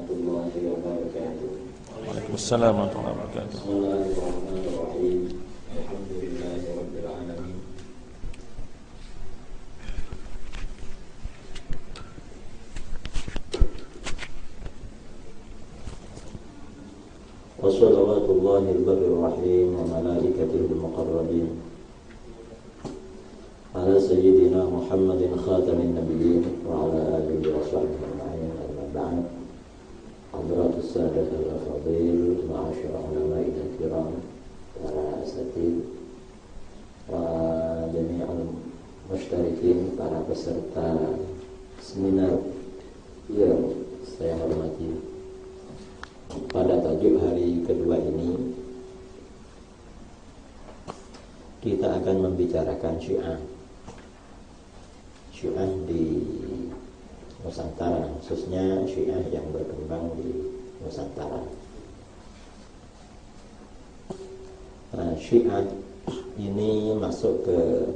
warahmatullahi wabarakatuh. Waalaikumsalam warahmatullahi wabarakatuh. Bismillahirrahmanirrahim. Alhamdulillahirabbil alamin. Wassalawatullahi barrir rahim wa malaikatihi al-muqarrabin ala sayyidina Muhammadin khatamin nabiyyin wa ala alihi wa sahbihi ajma'in. Amma ba'd. Hadratus sadat al-afadil, ma'asyara ulama'il kiram, para asatidz wa jami'al mushtarikin, para peserta seminar yang saya hormati. Pada tajuk hari kedua ini kita akan membicarakan Syiah di Nusantara, khususnya Syiah yang berkembang di Nusantara. Nah, Syiah ini masuk ke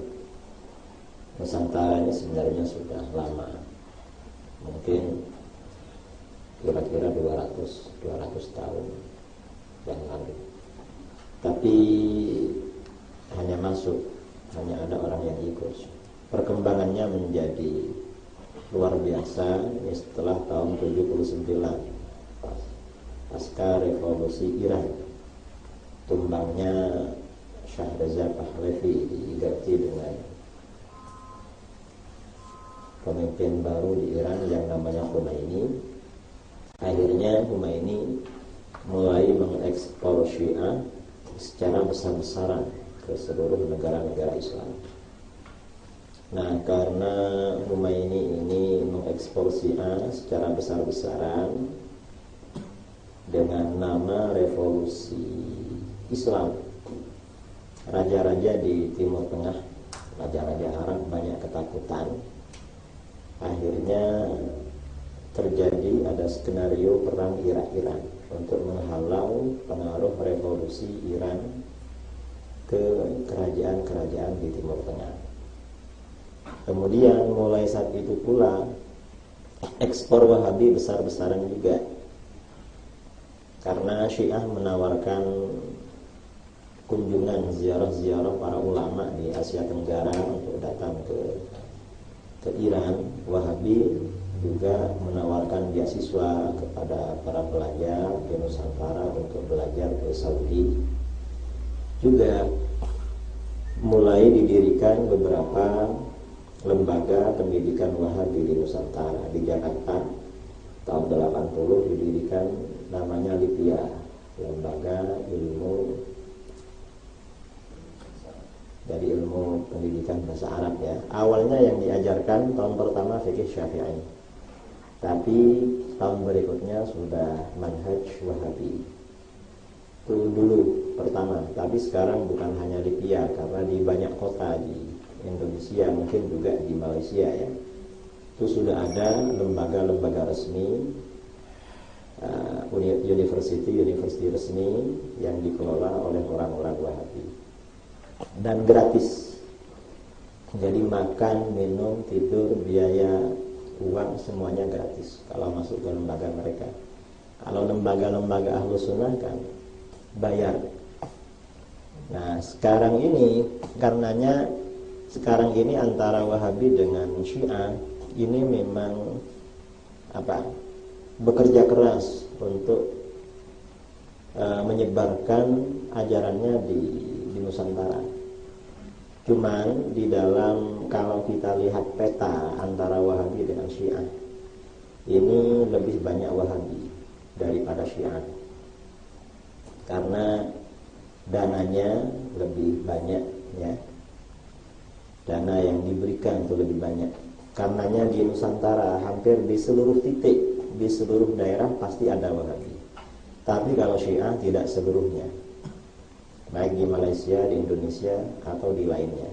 Nusantara ini sebenarnya sudah lama, mungkin kira-kira 200 tahun yang lalu. Tapi hanya ada orang yang ikut. Perkembangannya menjadi luar biasa ini setelah tahun 79 pasca revolusi Iran. Tumbangnya Shah Reza Pahlavi diganti dengan pemimpin baru di Iran yang namanya Khomeini. Akhirnya Khomeini mulai mengekspor Syiah secara besar-besaran ke seluruh negara-negara Islam. Nah, karena Khomeini ini mengekspor Syiah secara besar-besaran dengan nama revolusi Islam, raja-raja di Timur Tengah, raja-raja Arab banyak ketakutan. Akhirnya terjadi ada skenario perang Irak-Iran untuk menghalau pengaruh revolusi Iran ke kerajaan-kerajaan di Timur Tengah. Kemudian mulai saat itu pula ekspor Wahabi besar-besaran juga, karena Syiah menawarkan kunjungan ziarah-ziarah para ulama di Asia Tenggara untuk datang ke Iran. Wahabi juga menawarkan beasiswa kepada para pelajar di Nusantara untuk belajar ke Saudi. Juga mulai didirikan beberapa lembaga pendidikan Wahabi di Nusantara. Di Jakarta tahun 80 didirikan namanya LIPIA, Lembaga Ilmu pendidikan bahasa Arab ya. Awalnya yang diajarkan tahun pertama fikih Syafi'i, tapi tahun berikutnya sudah manhaj Wahabi. Itu dulu pertama, tapi sekarang bukan hanya LIPIA, karena di banyak kota di Indonesia, mungkin juga di Malaysia ya, itu sudah ada lembaga-lembaga resmi, university resmi yang dikelola oleh orang-orang Wahabi dan gratis. Jadi makan, minum, tidur, biaya, uang semuanya gratis kalau masuk ke lembaga mereka. Kalau lembaga-lembaga Ahlus Sunnah kan bayar. Nah, sekarang ini karenanya sekarang ini antara Wahabi dengan Syiah ini memang bekerja keras untuk menyebarkan ajarannya di Nusantara. Cuman di dalam, kalau kita lihat peta antara Wahabi dengan Syiah, ini lebih banyak Wahabi daripada Syiah, karena dananya lebih banyak ya. Dana yang diberikan itu lebih banyak. Karenanya di Nusantara hampir di seluruh titik, di seluruh daerah pasti ada Wahabi. Tapi kalau Syiah tidak seluruhnya, baik di Malaysia, di Indonesia, atau di lainnya.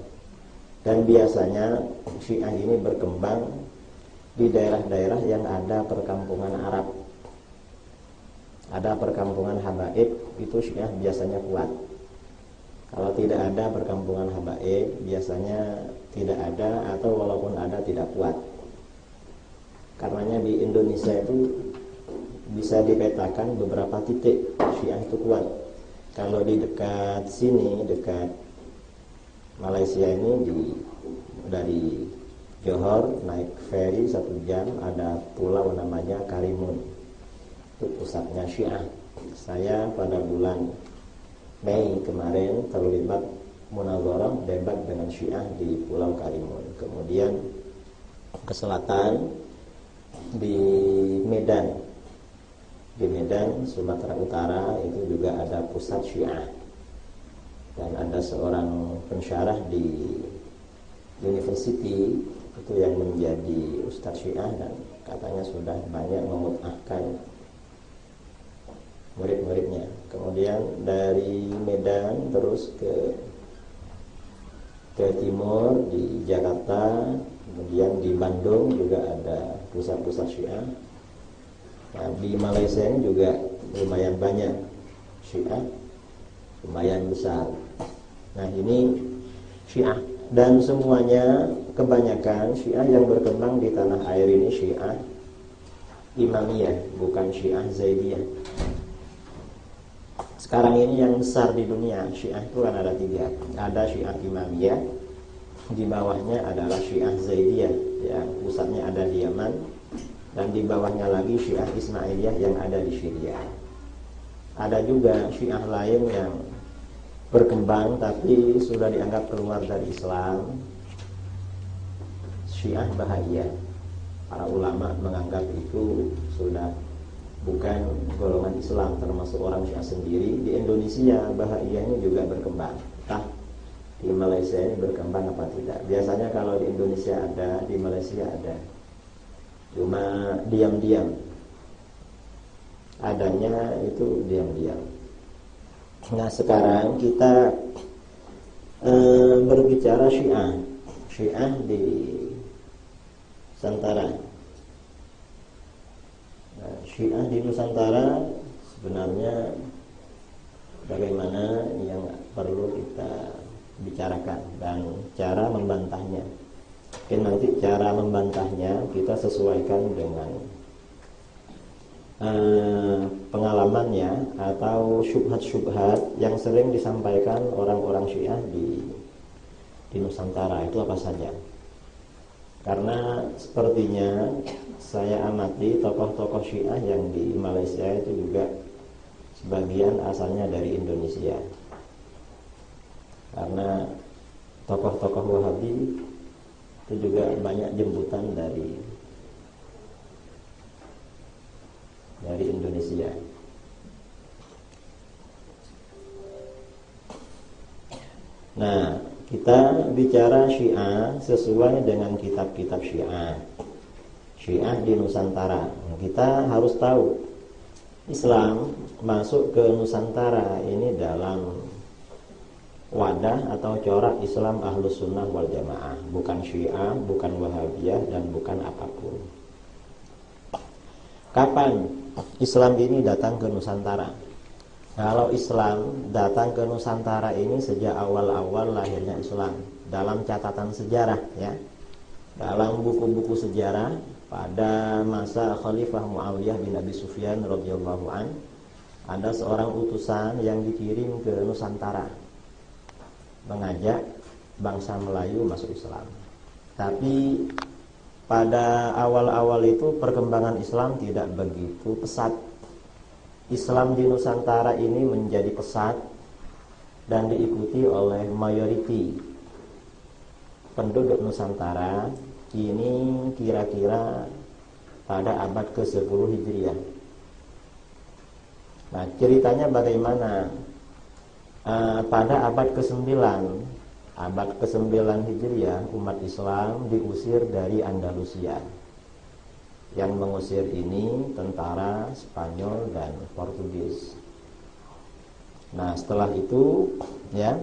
Dan biasanya Syiah ini berkembang di daerah-daerah yang ada perkampungan Arab, ada perkampungan Habaib, itu Syiah biasanya kuat. Kalau tidak ada perkampungan habaib, biasanya tidak ada, atau walaupun ada tidak kuat. Karenanya di Indonesia itu bisa dipetakan beberapa titik Syiah itu kuat. Kalau di dekat sini, dekat Malaysia ini, dari Johor naik ferry 1 jam ada pulau namanya Karimun, itu pusatnya Syiah. Saya pada bulan Mei kemarin terlibat munazarah debat dengan Syiah di Pulau Karimun. Kemudian ke selatan di Medan, Sumatera Utara, itu juga ada pusat Syiah. Dan ada seorang pensyarah di University itu yang menjadi ustadz Syiah dan katanya sudah banyak memutahkan murid-muridnya. Kemudian dari Medan terus ke timur di Jakarta, kemudian di Bandung juga ada pusat-pusat Syiah. Nah, di Malaysia ini juga lumayan banyak Syiah, lumayan besar. Nah, ini Syiah, dan semuanya kebanyakan Syiah yang berkembang di tanah air ini Syiah Imamiyah, bukan Syiah Zaidiyah. Sekarang ini yang besar di dunia Syiah itu kan ada 3. Ada Syiah Imamiyah, di bawahnya adalah Syiah Zaidiyah yang pusatnya ada di Yaman, dan di bawahnya lagi Syiah Ismailiyah yang ada di Syria. Ada juga Syiah lain yang berkembang tapi sudah dianggap keluar dari Islam, Syiah Bahaiyah. Para ulama menganggap itu sudah bukan golongan Islam, termasuk orang Syiah sendiri. Di Indonesia Bahaiyah ini juga berkembang. Entah di Malaysia ini berkembang apa tidak. Biasanya kalau di Indonesia ada, di Malaysia ada, cuma diam-diam. Adanya itu diam-diam. Nah, sekarang kita berbicara Syiah di Nusantara. Nah, Syiah di Nusantara sebenarnya bagaimana yang perlu kita bicarakan dan cara membantahnya. Mungkin nanti cara membantahnya kita sesuaikan dengan pengalamannya atau syubhat-syubhat yang sering disampaikan orang-orang Syiah di Nusantara. Itu apa saja? Karena sepertinya saya amati tokoh-tokoh Syiah yang di Malaysia itu juga sebagian asalnya dari Indonesia. Karena tokoh-tokoh Wahabi itu juga banyak jemputan dari Indonesia. Nah, kita bicara Syiah sesuai dengan kitab-kitab Syiah di Nusantara. Kita harus tahu Islam masuk ke Nusantara ini dalam wadah atau corak Islam Ahlus Sunnah wal Jamaah, bukan Syiah, bukan Wahabiyah, dan bukan apapun. Kapan Islam ini datang ke Nusantara? Kalau Islam datang ke Nusantara ini sejak awal-awal lahirnya Islam, dalam catatan sejarah, ya, dalam buku-buku sejarah, pada masa Khalifah Muawiyah bin Abi Sufyan radhiyallahu an, ada seorang utusan yang dikirim ke Nusantara mengajak bangsa Melayu masuk Islam. Tapi pada awal-awal itu perkembangan Islam tidak begitu pesat. Islam di Nusantara ini menjadi pesat dan diikuti oleh mayoriti penduduk Nusantara ini kira-kira pada abad ke-10 Hijriah. Nah, ceritanya bagaimana? Pada abad ke-9 Hijriah, umat Islam diusir dari Andalusia. Yang mengusir ini tentara Spanyol dan Portugis. Nah, setelah itu, ya,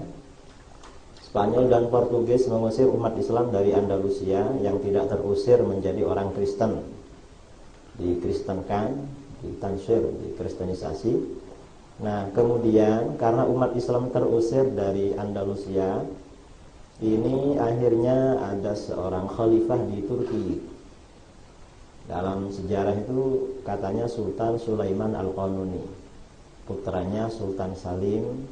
Spanyol dan Portugis mengusir umat Islam dari Andalusia. Yang tidak terusir menjadi orang Kristen, dikristenkan, ditansir, dikristenisasi. Nah, kemudian karena umat Islam terusir dari Andalusia, ini akhirnya ada seorang khalifah di Turki Dalam sejarah itu katanya Sultan Sulaiman Al-Qanuni, putranya Sultan Salim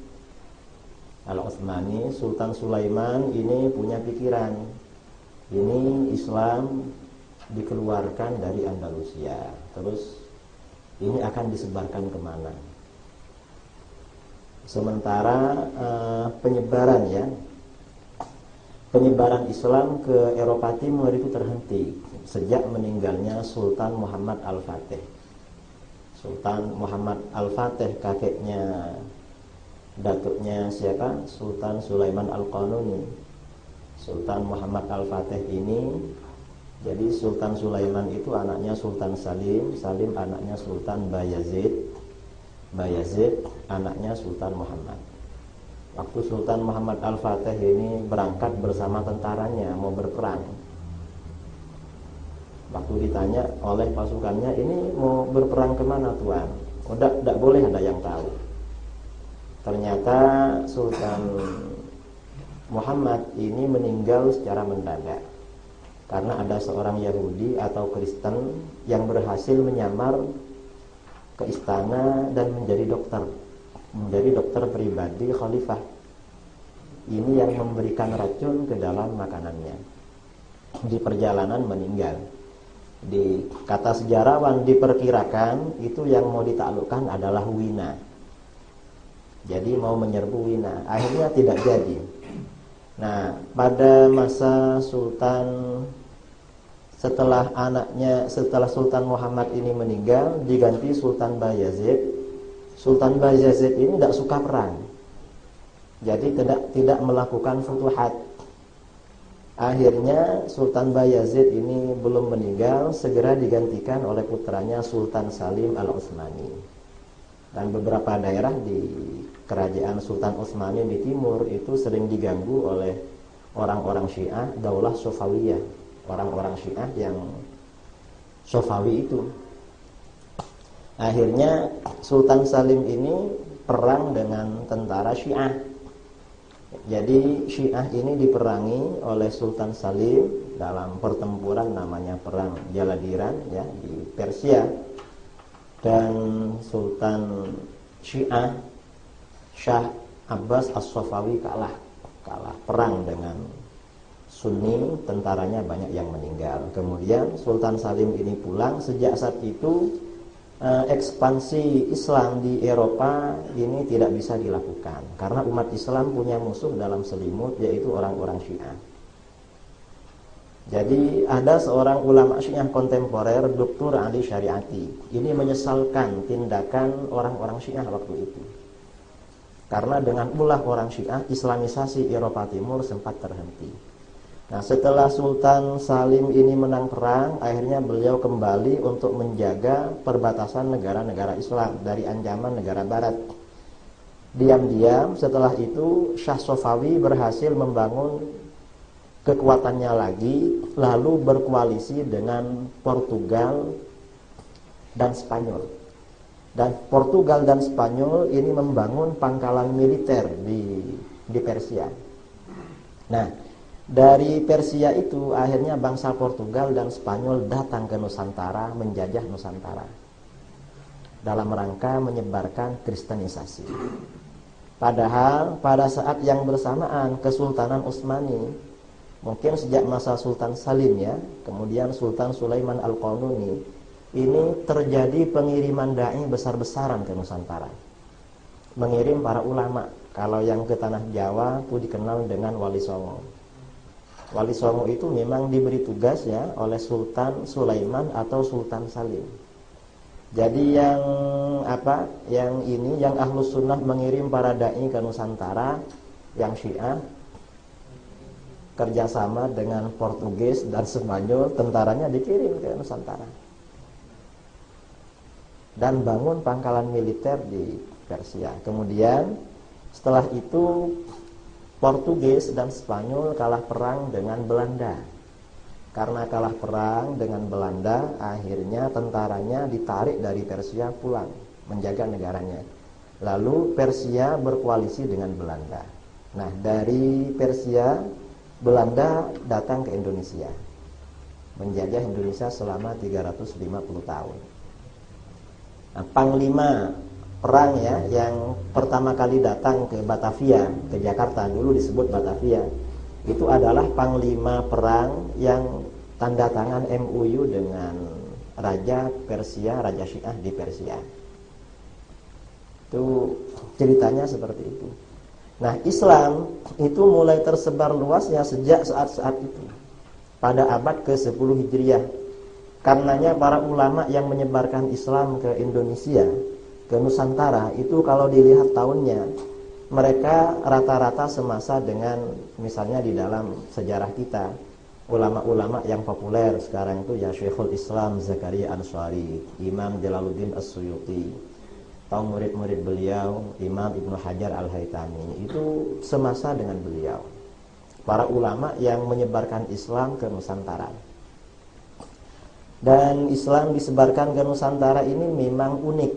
Al-Utsmani. Sultan Sulaiman ini punya pikiran, ini Islam dikeluarkan dari Andalusia, terus ini akan disebarkan kemana. Sementara penyebaran Islam ke Eropa Timur itu terhenti sejak meninggalnya Sultan Muhammad Al-Fatih. Sultan Muhammad Al-Fatih, kakeknya datuknya siapa? Sultan Sulaiman Al-Qanuni. Sultan Muhammad Al-Fatih ini, jadi Sultan Sulaiman itu anaknya Sultan Salim, Salim anaknya Sultan Bayazid, Bayazid anaknya Sultan Muhammad. Waktu Sultan Muhammad Al-Fatih ini berangkat bersama tentaranya mau berperang, waktu ditanya oleh pasukannya, ini mau berperang kemana tuan? Oh, tidak boleh ada yang tahu. Ternyata Sultan Muhammad ini meninggal secara mendadak karena ada seorang Yahudi atau Kristen yang berhasil menyamar ke istana dan menjadi dokter pribadi khalifah. Ini yang memberikan racun ke dalam makanannya. Di perjalanan meninggal. Di kata sejarawan diperkirakan itu yang mau ditaklukkan adalah Wina. Jadi mau menyerbu Wina, akhirnya tidak jadi. Nah, pada masa setelah Sultan Muhammad ini meninggal, diganti Sultan Bayazid. Sultan Bayazid ini tidak suka perang, jadi tidak melakukan futuhat. Akhirnya Sultan Bayazid ini belum meninggal, segera digantikan oleh putranya Sultan Salim Al-Utsmani. Dan beberapa daerah di kerajaan Sultan Utsmani di timur itu sering diganggu oleh orang-orang Syiah, Daulah Safawiyah, orang-orang Syiah yang Safawi itu. Akhirnya Sultan Salim ini perang dengan tentara Syiah. Jadi Syiah ini diperangi oleh Sultan Salim dalam pertempuran namanya perang Jaladiran di Persia. Dan Sultan Syiah Syah Abbas As-Safawi kalah perang dengan Sunni, tentaranya banyak yang meninggal. Kemudian Sultan Salim ini pulang. Sejak saat itu ekspansi Islam di Eropa ini tidak bisa dilakukan karena umat Islam punya musuh dalam selimut, yaitu orang-orang Syiah. Jadi ada seorang ulama Syiah kontemporer, Dr. Ali Syariati, ini menyesalkan tindakan orang-orang Syiah waktu itu. Karena dengan ulah orang Syiah, Islamisasi Eropa Timur sempat terhenti. Nah, setelah Sultan Salim ini menang perang, akhirnya beliau kembali untuk menjaga perbatasan negara-negara Islam dari ancaman negara barat. Diam-diam setelah itu Syah Safawi berhasil membangun kekuatannya lagi, lalu berkoalisi dengan Portugal dan Spanyol. Dan Portugal dan Spanyol ini membangun pangkalan militer di Persia. Nah, dari Persia itu akhirnya bangsa Portugal dan Spanyol datang ke Nusantara, menjajah Nusantara dalam rangka menyebarkan Kristenisasi. Padahal pada saat yang bersamaan Kesultanan Utsmani, mungkin sejak masa Sultan Salim kemudian Sultan Sulaiman Al-Qanuni, ini terjadi pengiriman dai besar-besaran ke Nusantara, mengirim para ulama. Kalau yang ke tanah Jawa itu dikenal dengan Wali Songo. Wali Songo itu memang diberi tugas oleh Sultan Sulaiman atau Sultan Salim. Jadi yang Ahlus Sunnah mengirim para dai ke Nusantara, yang Syiah kerjasama dengan Portugis dan Spanyol, tentaranya dikirim ke Nusantara dan bangun pangkalan militer di Persia. Kemudian setelah itu Portugis dan Spanyol kalah perang dengan Belanda. Karena kalah perang dengan Belanda, akhirnya tentaranya ditarik dari Persia pulang menjaga negaranya. Lalu Persia berkoalisi dengan Belanda. Nah, dari Persia Belanda datang ke Indonesia. menjajah Indonesia selama 350 tahun. Nah, panglima perang ya yang pertama kali datang ke Batavia, ke Jakarta, dulu disebut Batavia, itu adalah panglima perang yang tanda tangan MOU dengan Raja Persia, Raja Syiah di Persia. Itu ceritanya seperti itu. Nah, Islam itu mulai tersebar luasnya sejak saat-saat itu, pada abad ke-10 Hijriah. Karenanya para ulama yang menyebarkan Islam ke Indonesia, ke Nusantara, itu kalau dilihat tahunnya, mereka rata-rata semasa dengan misalnya di dalam sejarah kita, ulama-ulama yang populer sekarang itu ya Syekhul Islam Zakaria Ansari, Imam Jalaluddin As-Suyuti, atau murid-murid beliau Imam Ibnu Hajar Al-Haytami, itu semasa dengan beliau. Para ulama yang menyebarkan Islam ke Nusantara. Dan Islam disebarkan ke Nusantara ini memang unik,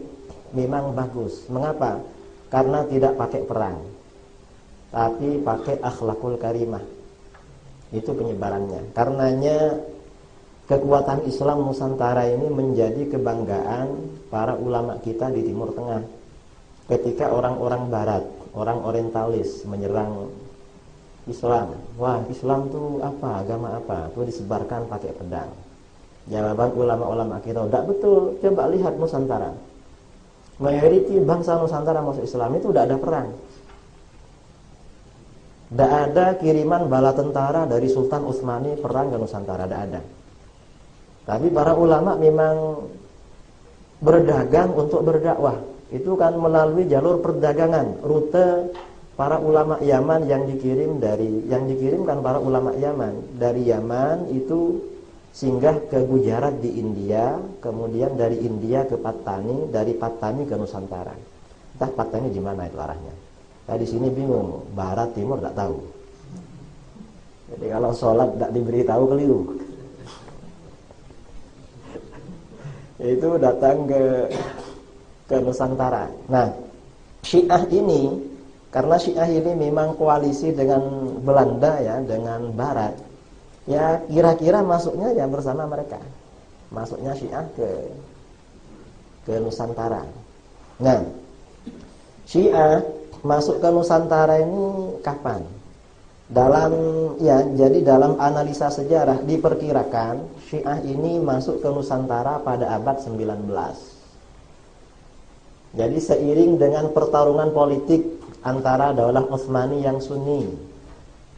memang bagus. Mengapa? Karena tidak pakai perang, tapi pakai akhlakul karimah. Itu penyebarannya. Karenanya kekuatan Islam Nusantara ini menjadi kebanggaan para ulama kita di Timur Tengah. Ketika orang-orang Barat, orang orientalis menyerang Islam, wah Islam itu apa, agama apa? Itu disebarkan pakai pedang. Jawaban ulama-ulama kita, tidak betul. Coba lihat Nusantara, mayoriti bangsa Nusantara masuk Islam itu tidak ada perang, tidak ada kiriman bala tentara dari Sultan Utsmani perang ke Nusantara, tidak ada. Tapi para ulama memang berdagang untuk berdakwah. Itu kan melalui jalur perdagangan, rute para ulama Yaman yang dikirimkan para ulama Yaman dari Yaman itu singgah ke Gujarat di India, kemudian dari India ke Patani, dari Patani ke Nusantara. Entah Patani di mana itu arahnya. Saya di sini bingung, barat timur tidak tahu. Jadi kalau sholat tidak diberitahu keliru. Itu datang ke Nusantara. Nah, Syiah ini, karena Syiah ini memang koalisi dengan Belanda ya, dengan Barat. Ya kira-kira masuknya ya bersama mereka. Masuknya Syiah ke Nusantara. Nah, Syiah masuk ke Nusantara ini kapan? Jadi dalam analisa sejarah diperkirakan Syiah ini masuk ke Nusantara pada abad 19. Jadi seiring dengan pertarungan politik antara Daulah Utsmani yang Sunni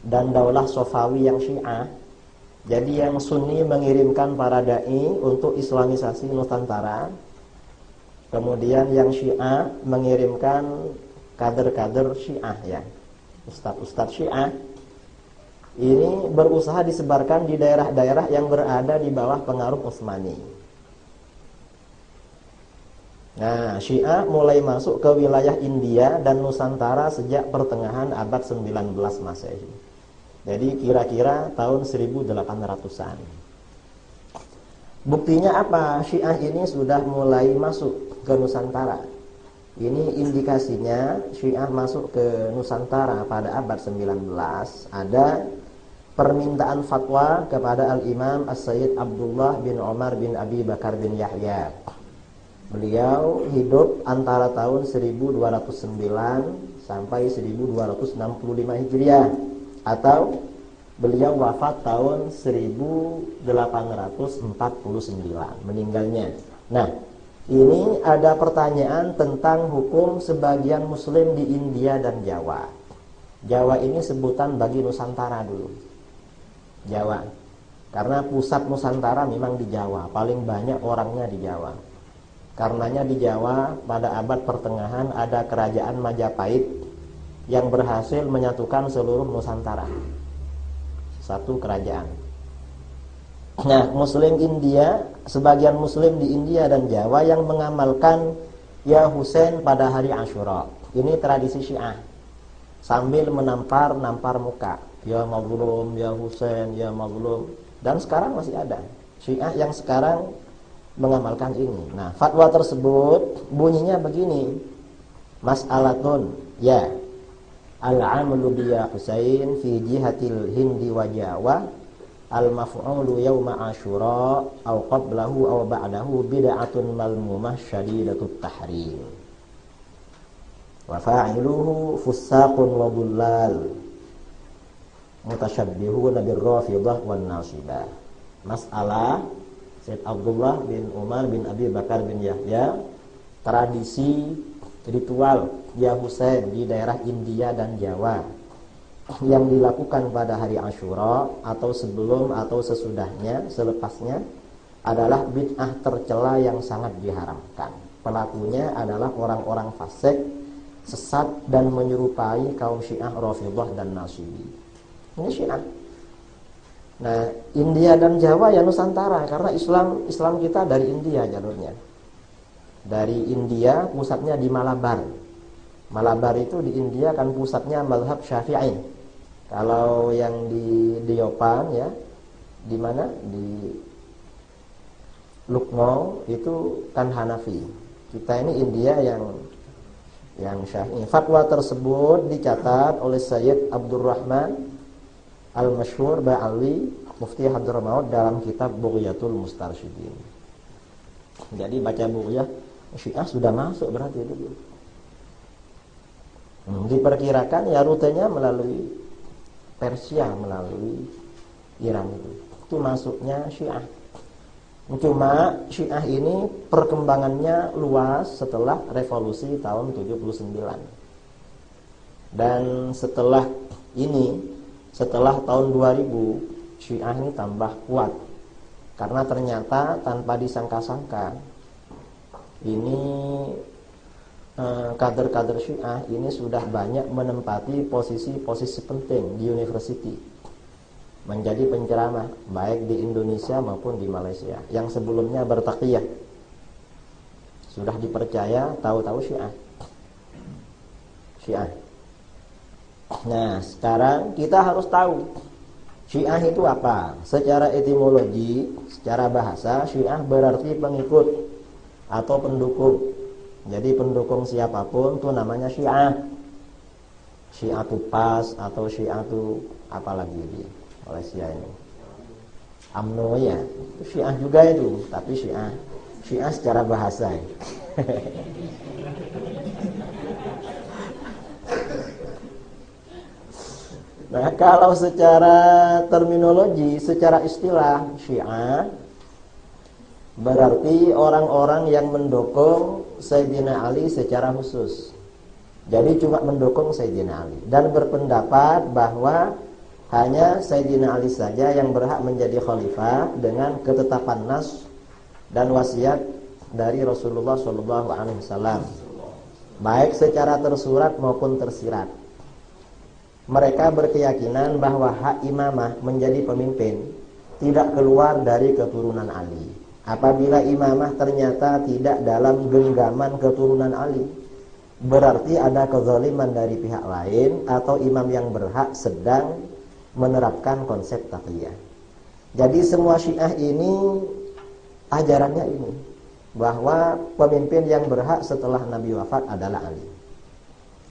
dan Daulah Safawi yang Syiah, jadi yang Sunni mengirimkan para dai untuk islamisasi Nusantara, kemudian yang Syiah mengirimkan kader-kader Syiah ya, ustadz-ustadz Syiah. Ini berusaha disebarkan di daerah-daerah yang berada di bawah pengaruh Utsmani. Nah, Syiah mulai masuk ke wilayah India dan Nusantara sejak pertengahan abad 19 Masehi. Jadi kira-kira tahun 1800-an. Buktinya apa? Syiah ini sudah mulai masuk ke Nusantara. Ini indikasinya Syiah masuk ke Nusantara pada abad 19. Ada permintaan fatwa kepada Al-Imam As-Sayyid Abdullah bin Umar bin Abi Bakar bin Yahya. Beliau hidup antara tahun 1209 sampai 1265 Hijriah, atau beliau wafat tahun 1849 meninggalnya. Nah, ini ada pertanyaan tentang hukum sebagian muslim di India dan Jawa. Jawa ini sebutan bagi Nusantara dulu, Jawa. Karena pusat Nusantara memang di Jawa, paling banyak orangnya di Jawa. Karenanya di Jawa pada abad pertengahan ada kerajaan Majapahit yang berhasil menyatukan seluruh Nusantara, satu kerajaan. Nah, Muslim India, sebagian Muslim di India dan Jawa yang mengamalkan Ya Husain pada hari Asyura. Ini tradisi Syiah, sambil menampar muka, Ya Mazlum, Ya Husain, Ya Mazlum. Dan sekarang masih ada Syiah yang sekarang mengamalkan ini. Nah, fatwa tersebut bunyinya begini: Mas'alatun ya al-amlu biya Husain fi jihatil Hindi wa Jawa al-maf'ulu yauma Asyura aw qablahu aw ba'dahu bid'atun malmumah syadidatut tahrim. Wa fa'iluhu fussaqun wa dhullal mutasyabbihuna birrafidah wan nasibah. Masalah Said Abdullah bin Umar bin Abi Bakar bin Yahya, tradisi ritual Yahusai di daerah India dan Jawa yang dilakukan pada hari Asyura atau sebelum atau sesudahnya, selepasnya, adalah bid'ah tercela yang sangat diharamkan. Pelakunya adalah orang-orang fasik, sesat dan menyerupai kaum Syiah, Rafidhah dan Nasibi. Ini Syiah. Nah, India dan Jawa ya Nusantara, karena Islam kita dari India jalurnya. Dari India, pusatnya di Malabar. Malabar itu di India kan pusatnya mazhab Syafi'i. Kalau yang di Diopan ya, di mana? Di Lucknow itu kan Hanafi. Kita ini India yang Syafi'i. Fatwa tersebut dicatat oleh Sayyid Abdurrahman Al-Masyhur Ba'ali, Mufti Hadramaut, dalam kitab Bughyatul Mustarsyidin. Jadi baca Bughyah Syiah sudah masuk berarti itu. Diperkirakan ya rutenya melalui Persia, melalui Iran itu masuknya Syiah. Cuma Syiah ini perkembangannya luas setelah revolusi tahun 79. Dan setelah tahun 2000 Syiah ini tambah kuat. Karena ternyata tanpa disangka-sangka ini kader-kader Syiah ini sudah banyak menempati posisi-posisi penting di university, menjadi penceramah baik di Indonesia maupun di Malaysia. Yang sebelumnya bertaqiyah sudah dipercaya, tahu-tahu Syiah. Nah, sekarang kita harus tahu Syiah itu apa? Secara etimologi, secara bahasa, Syiah berarti pengikut atau pendukung. Jadi pendukung siapapun itu namanya Syiah. Syiatu Pas atau Syiatu apalagi di Malaysia ini. UMNO ya, itu Syiah juga itu, tapi Syiah secara bahasa. Nah, kalau secara terminologi, secara istilah, Syiah berarti orang-orang yang mendukung Sayyidina Ali secara khusus. Jadi cuma mendukung Sayyidina Ali dan berpendapat bahwa hanya Sayyidina Ali saja yang berhak menjadi khalifah dengan ketetapan nas dan wasiat dari Rasulullah SAW, baik secara tersurat maupun tersirat. Mereka berkeyakinan bahwa hak imamah menjadi pemimpin tidak keluar dari keturunan Ali. Apabila imamah ternyata tidak dalam genggaman keturunan Ali, berarti ada kezaliman dari pihak lain atau imam yang berhak sedang menerapkan konsep taqiyah. Jadi semua Syiah ini ajarannya ini, bahwa pemimpin yang berhak setelah Nabi wafat adalah Ali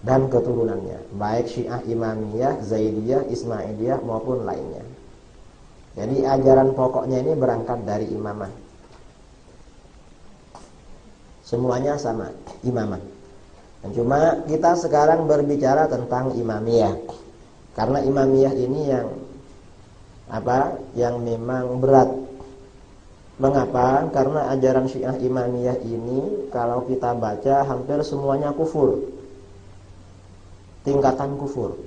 dan keturunannya, baik Syiah Imamiyah, Zaidiyah, Ismailiyah maupun lainnya. Jadi ajaran pokoknya ini berangkat dari imamah. Semuanya sama, imamah. Dan cuma kita sekarang berbicara tentang Imamiyah. Karena Imamiyah ini yang memang berat. Mengapa? Karena ajaran Syiah Imamiyah ini kalau kita baca hampir semuanya kufur. Tingkatan kufur.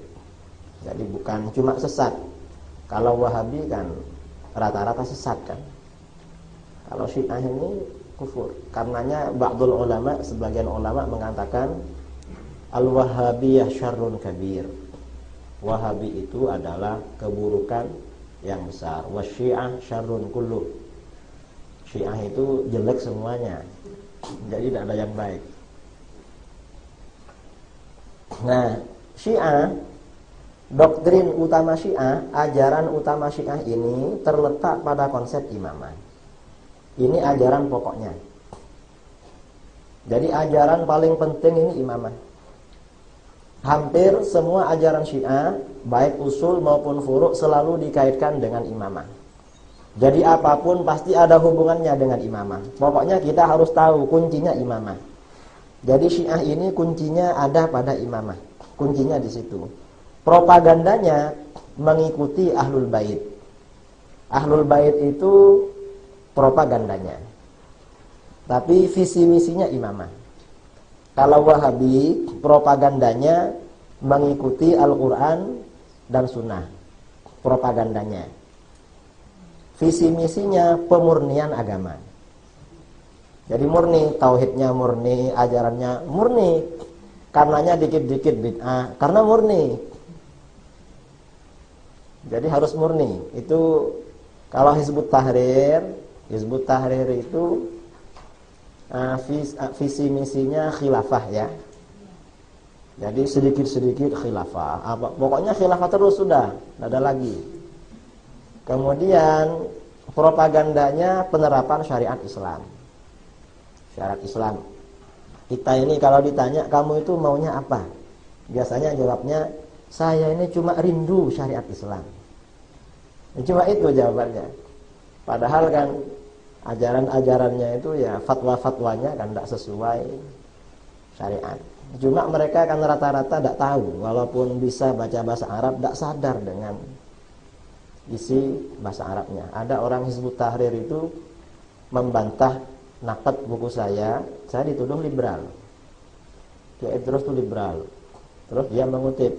Jadi bukan cuma sesat. Kalau Wahabi kan rata-rata sesat kan. Kalau Syiah ini kufur. Karenanya ba'dul ulama, sebagian ulama mengatakan al-Wahabiyah syarrun kabir. Wahabi itu adalah keburukan yang besar. Wasyiah syarrun kullu. Syiah itu jelek semuanya. Jadi tidak ada yang baik. Nah, Syiah, doktrin utama Syiah, ajaran utama Syiah ini terletak pada konsep imamah. Ini ajaran pokoknya. Jadi ajaran paling penting ini imamah. Hampir semua ajaran Syiah, baik usul maupun furu', selalu dikaitkan dengan imamah. Jadi apapun pasti ada hubungannya dengan imamah. Pokoknya kita harus tahu kuncinya imamah. Jadi Syiah ini kuncinya ada pada imamah. Kuncinya di situ. Propagandanya mengikuti Ahlul Bait. Ahlul Bait itu propagandanya. Tapi visi misinya imamah. Kalau Wahabi propagandanya mengikuti Al-Quran dan Sunnah. Propagandanya. Visi misinya pemurnian agama. Jadi murni, tauhidnya murni, ajarannya murni. Karenanya dikit-dikit bid'ah, karena murni. Jadi harus murni. Itu kalau Hizbut Tahrir itu visi misinya khilafah ya. Jadi sedikit-sedikit khilafah. Pokoknya khilafah terus sudah, tidak ada lagi. Kemudian propagandanya penerapan syariat Islam. Syariat Islam. Kita ini kalau ditanya kamu itu maunya apa? Biasanya jawabnya, saya ini cuma rindu syariat Islam. Cuma itu jawabannya. Padahal kan ajaran-ajarannya itu ya fatwa-fatwanya kan tidak sesuai syariat. Cuma mereka kan rata-rata tidak tahu, walaupun bisa baca bahasa Arab, tidak sadar dengan isi bahasa Arabnya. Ada orang Hizbut Tahrir itu membantah naqad buku saya dituduh liberal. Dia terus tuh liberal. Terus dia mengutip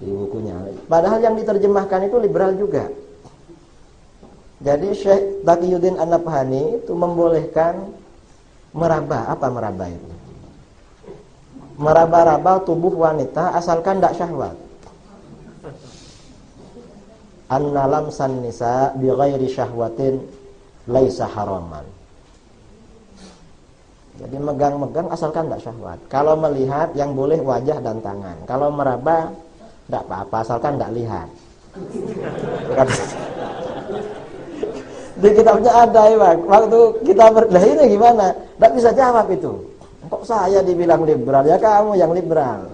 di bukunya. Padahal yang diterjemahkan itu liberal juga. Jadi Syekh Taqiyuddin An-Nabhani itu membolehkan meraba. Apa meraba itu? Meraba-raba tubuh wanita asalkan tidak syahwat. Annalam san nisa bi ghairi syahwatin laisa haraman. Jadi megang-megang asalkan tidak syahwat. Kalau melihat yang boleh wajah dan tangan. Kalau meraba tidak apa-apa asalkan tidak lihat. Di kitabnya ada ya, waktu kita berdah ini gimana? Tidak bisa jawab itu. Kok saya dibilang liberal? Ya kamu yang liberal.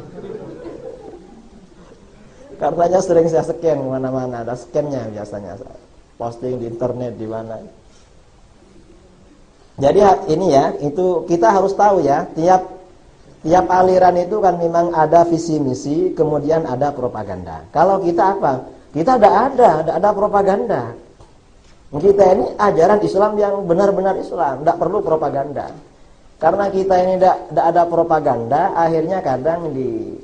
Karenanya sering saya scan mana-mana, ada scannya biasanya, posting di internet di mana. Jadi ini ya, itu kita harus tahu ya, tiap aliran itu kan memang ada visi misi, kemudian ada propaganda. Kalau kita apa? Kita tidak ada propaganda. Kita ini ajaran Islam yang benar-benar Islam, tidak perlu propaganda. Karena kita ini tidak ada propaganda, akhirnya kadang di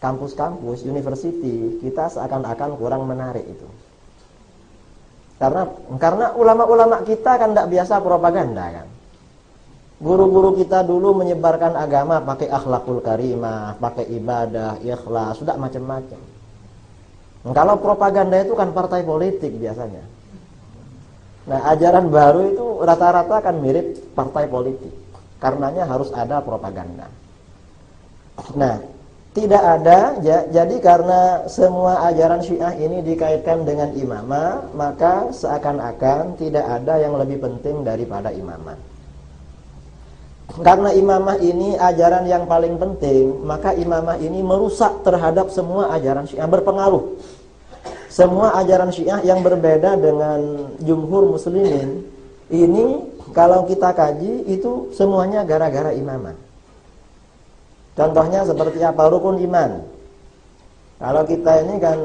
kampus-kampus, university, kita seakan-akan kurang menarik itu. Karena ulama-ulama kita kan tidak biasa propaganda kan. Guru-guru kita dulu menyebarkan agama pakai akhlakul karimah, pakai ibadah, ikhlas, sudah macam-macam. Kalau propaganda itu kan partai politik biasanya. Nah, ajaran baru itu rata-rata kan mirip partai politik. Karenanya harus ada propaganda. Nah, tidak ada, jadi karena semua ajaran Syiah ini dikaitkan dengan imamah, maka seakan-akan tidak ada yang lebih penting daripada imamah. Karena imamah ini ajaran yang paling penting, maka imamah ini merusak terhadap semua ajaran Syiah, berpengaruh. Semua ajaran Syiah yang berbeda dengan jumhur muslimin, ini kalau kita kaji itu semuanya gara-gara imamah. Contohnya seperti apa? Rukun iman. Kalau kita ini kan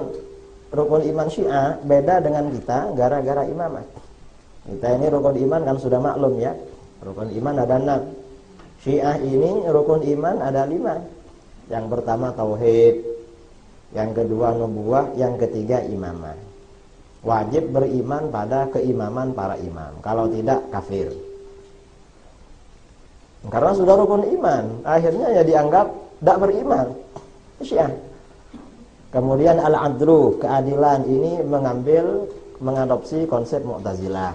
rukun iman Syiah beda dengan kita gara-gara imamah. Kita ini rukun iman kan sudah maklum ya. Rukun iman ada 6. Syiah ini rukun iman ada 5. Yang pertama tauhid, yang kedua nubuwah, yang ketiga imamah. Wajib beriman pada keimaman para imam. Kalau tidak kafir. Karena sudah rukun iman, akhirnya ya dianggap tidak beriman. Syiah. Kemudian al-adlu, keadilan, ini mengadopsi konsep Mu'tazilah.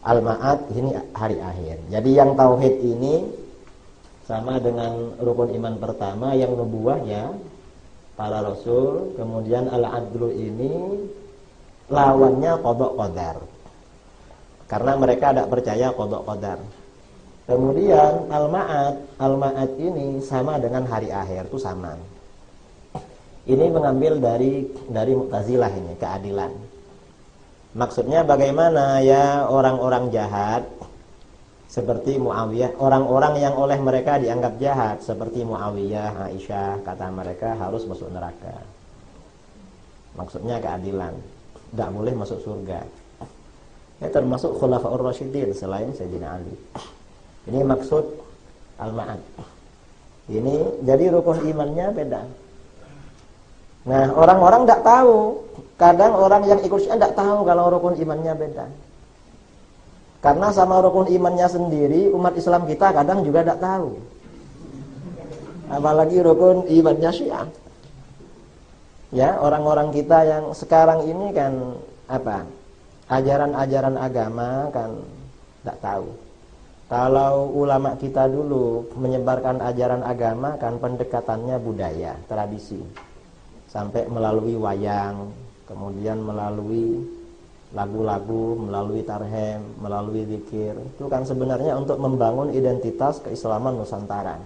Al-ma'ad, ini hari akhir. Jadi yang tauhid ini sama dengan rukun iman pertama, yang nubuwah ya para rasul. Kemudian al-adlu ini lawannya qada qadar. Karena mereka tidak percaya qada qadar. Kemudian al-ma'ad ini sama dengan hari akhir, itu sama. Ini mengambil dari Mu'tazilah ini, keadilan. Maksudnya bagaimana ya orang-orang jahat seperti Muawiyah, orang-orang yang oleh mereka dianggap jahat seperti Muawiyah, Aisyah, kata mereka harus masuk neraka. Maksudnya keadilan, tidak boleh masuk surga. Ya, termasuk Khulafaur Rasyidin selain Sayyidina Ali. Ini maksud al-ma'ad. Ini jadi rukun imannya beda. Nah, orang-orang tidak tahu. Kadang orang yang ikut Syiah tidak tahu kalau rukun imannya beda. Karena sama rukun imannya sendiri, umat Islam kita kadang juga tidak tahu. Apalagi rukun imannya Syiah. Ya, orang-orang kita yang sekarang ini kan ajaran-ajaran agama kan tidak tahu. Kalau ulama kita dulu menyebarkan ajaran agama kan pendekatannya budaya, tradisi. Sampai melalui wayang, kemudian melalui lagu-lagu, melalui tarhem, melalui zikir. Itu kan sebenarnya untuk membangun identitas keislaman Nusantara.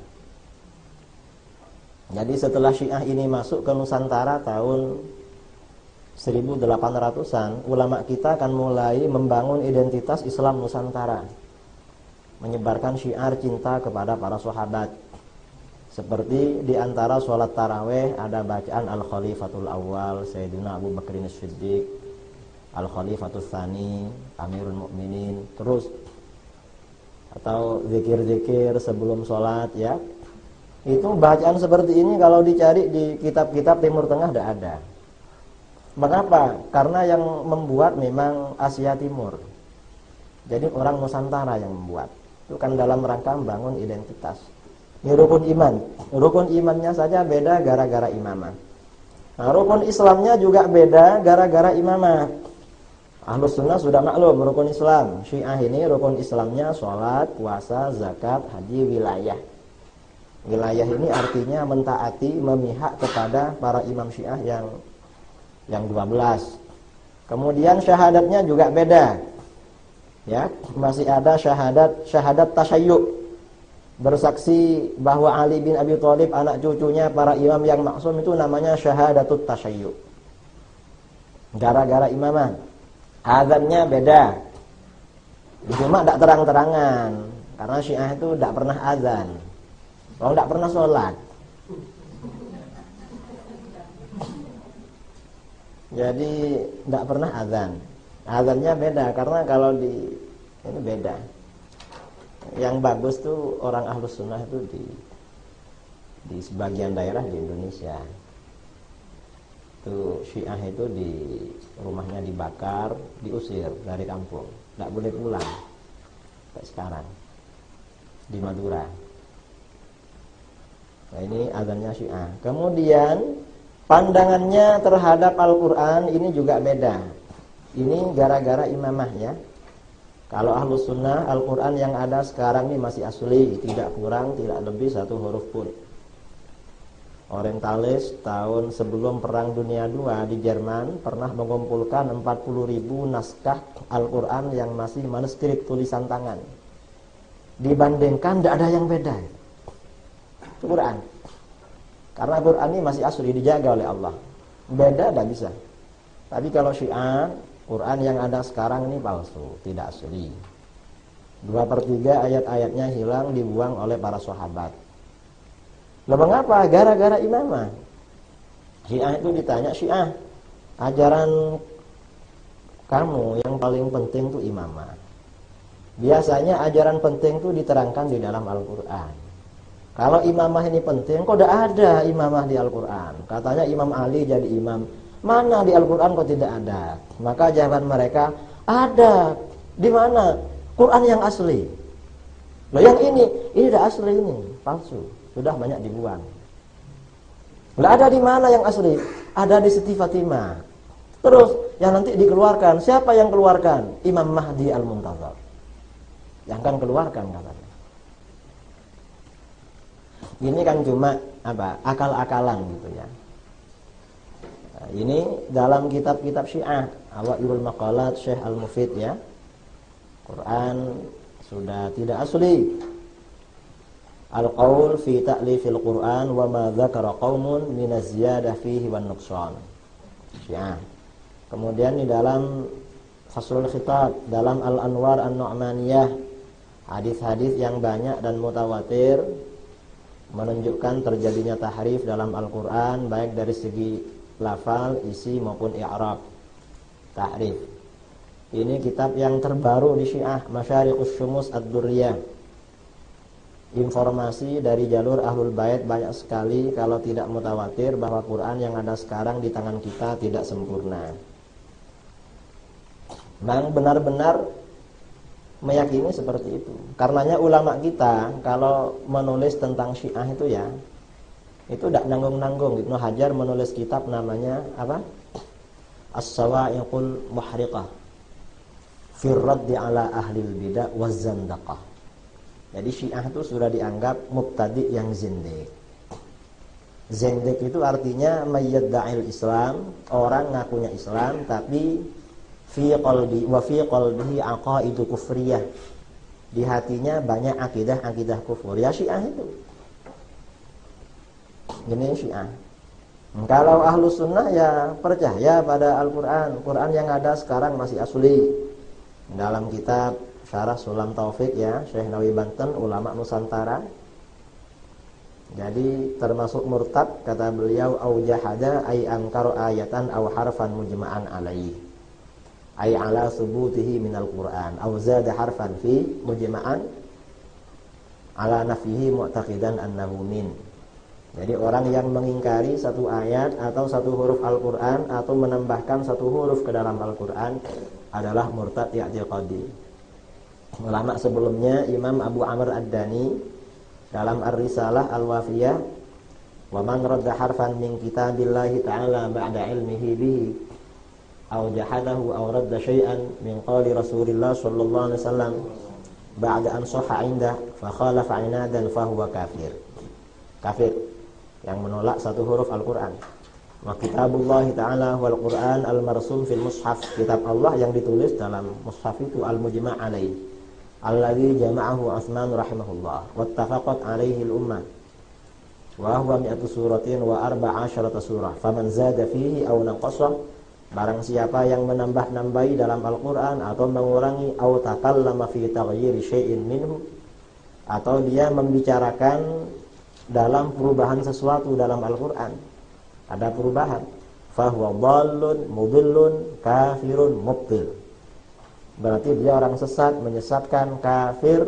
Jadi setelah Syiah ini masuk ke Nusantara tahun 1800-an, ulama kita akan mulai membangun identitas Islam Nusantara, menyebarkan syiar cinta kepada para sahabat. Seperti di antara sholat taraweh ada bacaan Al-Khalifatul Awal Sayyidina Abu Bakrin As-Siddiq, Al-Khalifatul Tsani Amirul Mukminin, terus atau zikir-zikir sebelum sholat ya. Itu bacaan seperti ini kalau dicari di kitab-kitab Timur Tengah tidak ada. Mengapa? Karena yang membuat memang Asia Timur. Jadi orang Nusantara yang membuat. Itu kan dalam rangka membangun identitas. Ini rukun iman. Rukun imannya saja beda gara-gara imamah. Nah, rukun Islamnya juga beda gara-gara imamah. Ahlus Sunnah sudah maklum rukun Islam. Syiah ini rukun Islamnya sholat, puasa, zakat, haji, wilayah. Wilayah ini artinya mentaati, memihak kepada para imam Syiah yang 12. Kemudian syahadatnya juga beda. Ya, masih ada syahadat tasyayyu. Bersaksi bahwa Ali bin Abi Thalib anak cucunya para imam yang maksum itu namanya syahadatut tasyayyu. Gara-gara imamah. Azannya beda. Cuma tidak terang-terangan. Karena Syiah itu tidak pernah azan. Kalau tidak pernah sholat. Jadi tidak pernah azan. Azannya beda karena kalau ini beda. Yang bagus tuh orang Ahlus Sunnah itu di sebagian daerah di Indonesia. Tuh Syiah itu di rumahnya dibakar, diusir dari kampung, tidak boleh pulang. Kayak sekarang di Madura. Nah, ini azannya Syiah. Kemudian pandangannya terhadap Al-Quran ini juga beda. Ini gara-gara imamah ya. Kalau Ahlus Sunnah, Al-Quran yang ada sekarang ini masih asli, tidak kurang, tidak lebih satu huruf pun. Orientalis tahun sebelum Perang Dunia II di Jerman pernah mengumpulkan 40.000 naskah Al-Quran yang masih manuskrip tulisan tangan. Dibandingkan tidak ada yang beda. Itu Quran. Karena Quran ini masih asli, dijaga oleh Allah. Beda tidak bisa. Tapi kalau Syiah, Quran yang ada sekarang ini palsu, tidak asli. 2/3 ayat-ayatnya hilang, dibuang oleh para sahabat. Lah mengapa? Gara-gara imamah. Syiah itu ditanya, Syiah, ajaran kamu yang paling penting itu imamah. Biasanya ajaran penting itu diterangkan di dalam Al-Quran. Kalau imamah ini penting, kok tidak ada imamah di Al-Quran? Katanya Imam Ali jadi imam. Mana di Al-Quran kok tidak ada? Maka jawaban mereka, ada. Di mana? Quran yang asli. Loh yang ini tidak asli, ini palsu. Sudah banyak dibuang. Lah ada di mana yang asli? Ada di Siti Fatimah. Terus yang nanti dikeluarkan, siapa yang keluarkan? Imam Mahdi Al-Muntazar. Yang akan keluarkan katanya. Ini kan cuma akal-akalan gitu ya. Nah, ini dalam kitab-kitab Syiah, Awailul Maqalat Syekh Al-Mufid ya. Quran sudah tidak asli. Al-qaul fi ta'lifil Quran wa ma dzakara qaumun min az-ziyadah fihi wan nuqsan. Syiah. Kemudian di dalam Faslul Khitab dalam Al-Anwar An-Nu'maniyah, hadis-hadis yang banyak dan mutawatir menunjukkan terjadinya tahrif dalam Al-Quran, baik dari segi lafal, isi maupun i'rab. Tahrif ini kitab yang terbaru di Syiah, Masyariqus Syumus Ad-Durriyah. Informasi dari jalur Ahlul Bait banyak sekali, kalau tidak mutawatir bahwa Quran yang ada sekarang di tangan kita tidak sempurna. Memang benar-benar meyakini seperti itu. Karenanya ulama kita kalau menulis tentang Syiah itu ya, itu tidak nanggung-nanggung. Ibnu Hajar menulis kitab namanya apa? As-Sawa'iqul Muhriqah fi raddi ala ahlil bidah waz zandaqah. Jadi Syiah itu sudah dianggap mubtadi' yang zindiq. Zindiq itu artinya mayyadda'il Islam, orang ngakunya Islam tapi fi qalbihi aqaidu kufriyah, di hatinya banyak akidah kufur. Ya Syiah itu. Ini Syiah. Kalau ahlu sunnah ya percaya pada Al-Quran. Quran yang ada sekarang masih asli. Dalam kitab Syarah Sulam Taufik ya, Syekh Nawawi Banten, ulama Nusantara. Jadi termasuk murtad, kata beliau, au jahada ay ankara ayatan aw harfan mujma'an alaihi, ay ala subutihi minal Qur'an, aw zada harfan fi mujma'an ala nafihi mu'taqidan annahu min. Jadi orang yang mengingkari satu ayat atau satu huruf Al-Quran atau menambahkan satu huruf ke dalam Al-Quran adalah murtad i'tiqadi. Ulama sebelumnya, Imam Abu Amr Ad-Dani dalam Ar-Risalah Al-Wafiyah, wa man radda harfan min kitabillahi ta'ala ba'da ilmihi bihi aw jahadahu aw radda syai'an min qali Rasulillah sallallahu alaihi wasallam ba'da an sahha 'indah fa khalafa 'inadan fa huwa kafir. Kafir yang menolak satu huruf Al-Quran. Wa kitabullahi ta'ala wal Quran al-marsum fil mushaf, kitab Allah yang ditulis dalam mushaf itu al-mujma' alaih, alladzi jama'ahu Utsman rahimahullah wattafaqat alaihi al-ummah wa huwa mi'atu suratin wa 14 surah. Faman zada fihi aw naqasa, barang siapa yang menambah-nambahi dalam Al-Quran atau mengurangi, aw takallama fi taghyiri syai'in minhu, atau dia membicarakan dalam perubahan sesuatu dalam Al-Quran, ada perubahan, fahuwa dhallun mudillun kafirun mubtil, berarti dia orang sesat, menyesatkan, kafir,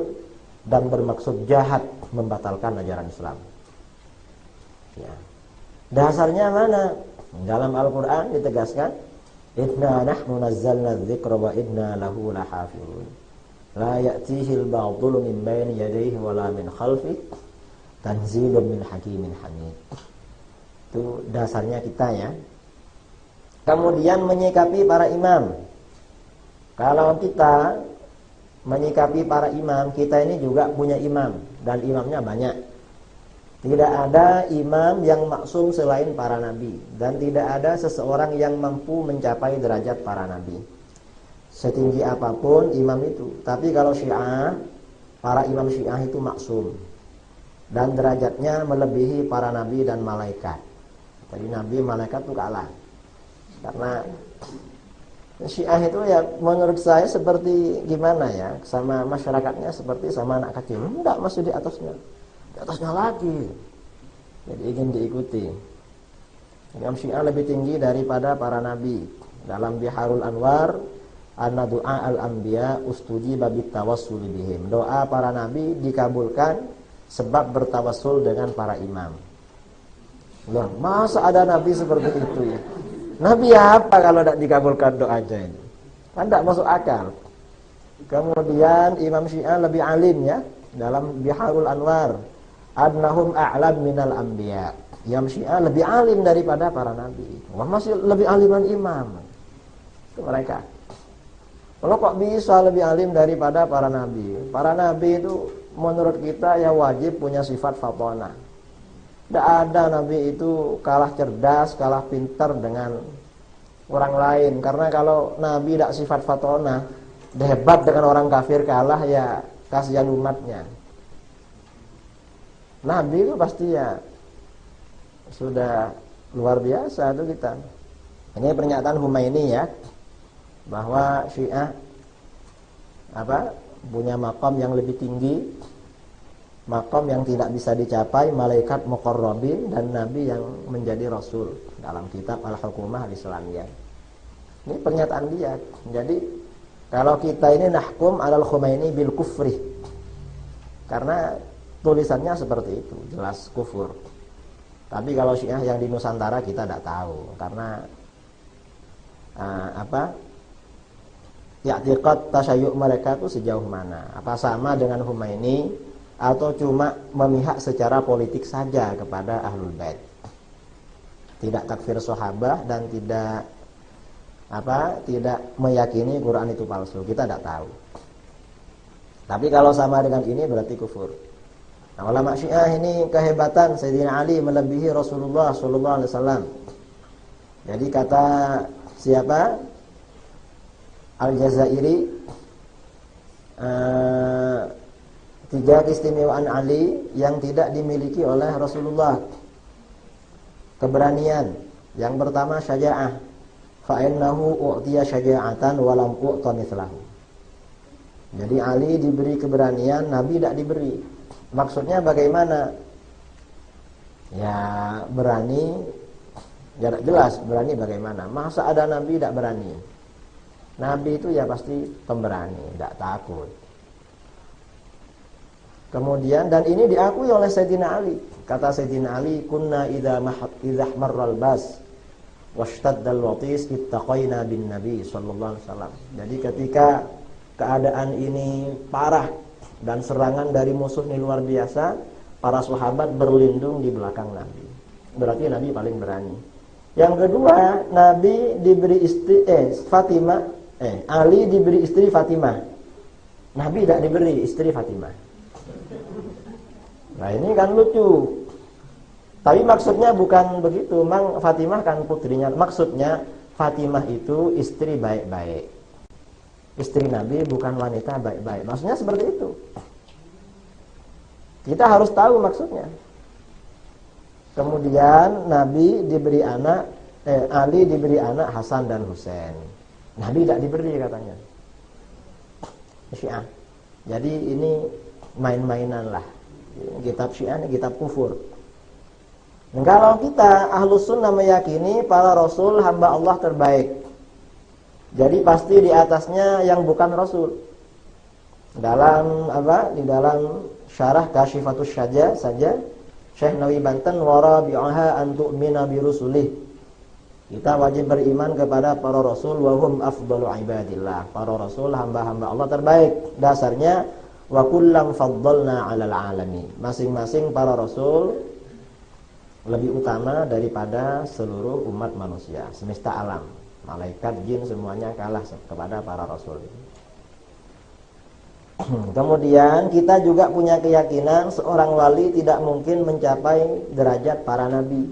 dan bermaksud jahat, membatalkan ajaran Islam ya. Dasarnya mana? Dalam Al-Quran ditegaskan, inna nahnu nazzalna dzikra wa inna lahu lahafizun la ya'tihil ba'dulu min bayni yadayhi wala min khalfihi tanzilun min hakimin hamid. Itu dasarnya kita ya. Kemudian menyikapi para imam. Kalau kita menyikapi para imam, kita ini juga punya imam, dan imamnya banyak. Tidak ada imam yang maksum selain para nabi, dan tidak ada seseorang yang mampu mencapai derajat para nabi, setinggi apapun imam itu. Tapi kalau Syiah, para imam Syiah itu maksum, dan derajatnya melebihi para nabi dan malaikat. Jadi nabi malaikat itu kalah. Karena Syiah itu ya menurut saya seperti gimana ya, sama masyarakatnya seperti sama anak kecil. Enggak, masih di atasnya. Di atasnya lagi. Jadi ingin diikuti. Imam Syiah lebih tinggi daripada para nabi. Dalam Biharul Anwar, anna du'a al-anbiya ustujiba bitawassul bihim. Doa para nabi dikabulkan sebab bertawassul dengan para imam. Loh, masa ada nabi seperti itu ya? Nabi apa kalau tidak dikabulkan doanya ini? Kan tidak masuk akal. Kemudian Imam Syiah lebih alim ya, dalam Biharul Anwar, annahum a'lam minal anbiya. Imam Syiah lebih alim daripada para nabi. Wah, masih lebih aliman imam. Itu mereka. Kalau kok bisa lebih alim daripada para nabi? Para nabi itu menurut kita ya wajib punya sifat fatonah. Tidak ada nabi itu kalah cerdas, kalah pintar dengan orang lain. Karena kalau nabi tidak sifat fatonah, debat dengan orang kafir kalah, ya kasihan umatnya. Nabi itu pasti ya sudah luar biasa itu kita. Ini pernyataan Humaini ya. bahwa Syiah punya maqam yang lebih tinggi, maqam yang tidak bisa dicapai malaikat muqarrabin dan nabi yang menjadi rasul dalam kitab Al-Hukumah Al-Islamiyah. Ini pernyataan dia. Jadi kalau kita ini nahkum alal Khomeini bil kufri, karena tulisannya seperti itu, jelas kufur. Tapi kalau Syiah yang di Nusantara kita tidak tahu, karena i'tiqad tasyayyu' mereka itu sejauh mana? Apa sama dengan Khomeini atau cuma memihak secara politik saja kepada Ahlul Bait? Tidak takfir sahabat dan tidak meyakini Quran itu palsu. Kita tidak tahu. Tapi kalau sama dengan ini berarti kufur. Nah, ulama Syiah ini kehebatan Sayyidina Ali melebihi Rasulullah sallallahu alaihi wasallam. Jadi kata siapa? Al-Jazairi, 3 keistimewaan Ali yang tidak dimiliki oleh Rasulullah. Keberanian. Yang pertama syaja'ah. Fa'innahu u'tiya syaja'atan walam u'ta mithlahu. Jadi Ali diberi keberanian, Nabi tidak diberi. Maksudnya bagaimana? Ya berani, ya jelas berani bagaimana. Masa ada Nabi tidak berani? Nabi itu ya pasti pemberani, tidak takut. Kemudian dan ini diakui oleh Sayyidina Ali. Kata Sayyidina Ali, kunna idza marral bas washtaddal watis ittaqaina bin Nabi sallallahu alaihi wasallam. Jadi ketika keadaan ini parah dan serangan dari musuh ini luar biasa, para sahabat berlindung di belakang Nabi. Berarti Nabi paling berani. Yang kedua, Nabi diberi istri Ali diberi istri Fatimah. Nabi tidak diberi istri Fatimah. Nah ini kan lucu. Tapi maksudnya bukan begitu. Memang Fatimah kan putrinya. Maksudnya Fatimah itu istri baik-baik. Istri Nabi bukan wanita baik-baik. Maksudnya seperti itu. Kita harus tahu maksudnya. Kemudian Nabi diberi anak, Ali diberi anak Hasan dan Husain. Nabi tidak diberi katanya. Syiah. Jadi ini main-mainan lah. Kitab Syiah ini kitab kufur. Dan kalau kita Ahlus Sunnah meyakini para Rasul hamba Allah terbaik, jadi pasti di atasnya yang bukan Rasul. Dalam Di dalam syarah Kasyifatus Syajah saja Syekh Nawawi Banten warabi'aha an tu'mina bi rusulih. Kita wajib beriman kepada para rasul wa hum afdalu ibadillah. Para rasul hamba-hamba Allah terbaik. Dasarnya wa kullam faddalna 'alal 'alamin. Masing-masing para rasul lebih utama daripada seluruh umat manusia, semesta alam. Malaikat, jin semuanya kalah kepada para rasul. Kemudian kita juga punya keyakinan seorang wali tidak mungkin mencapai derajat para nabi.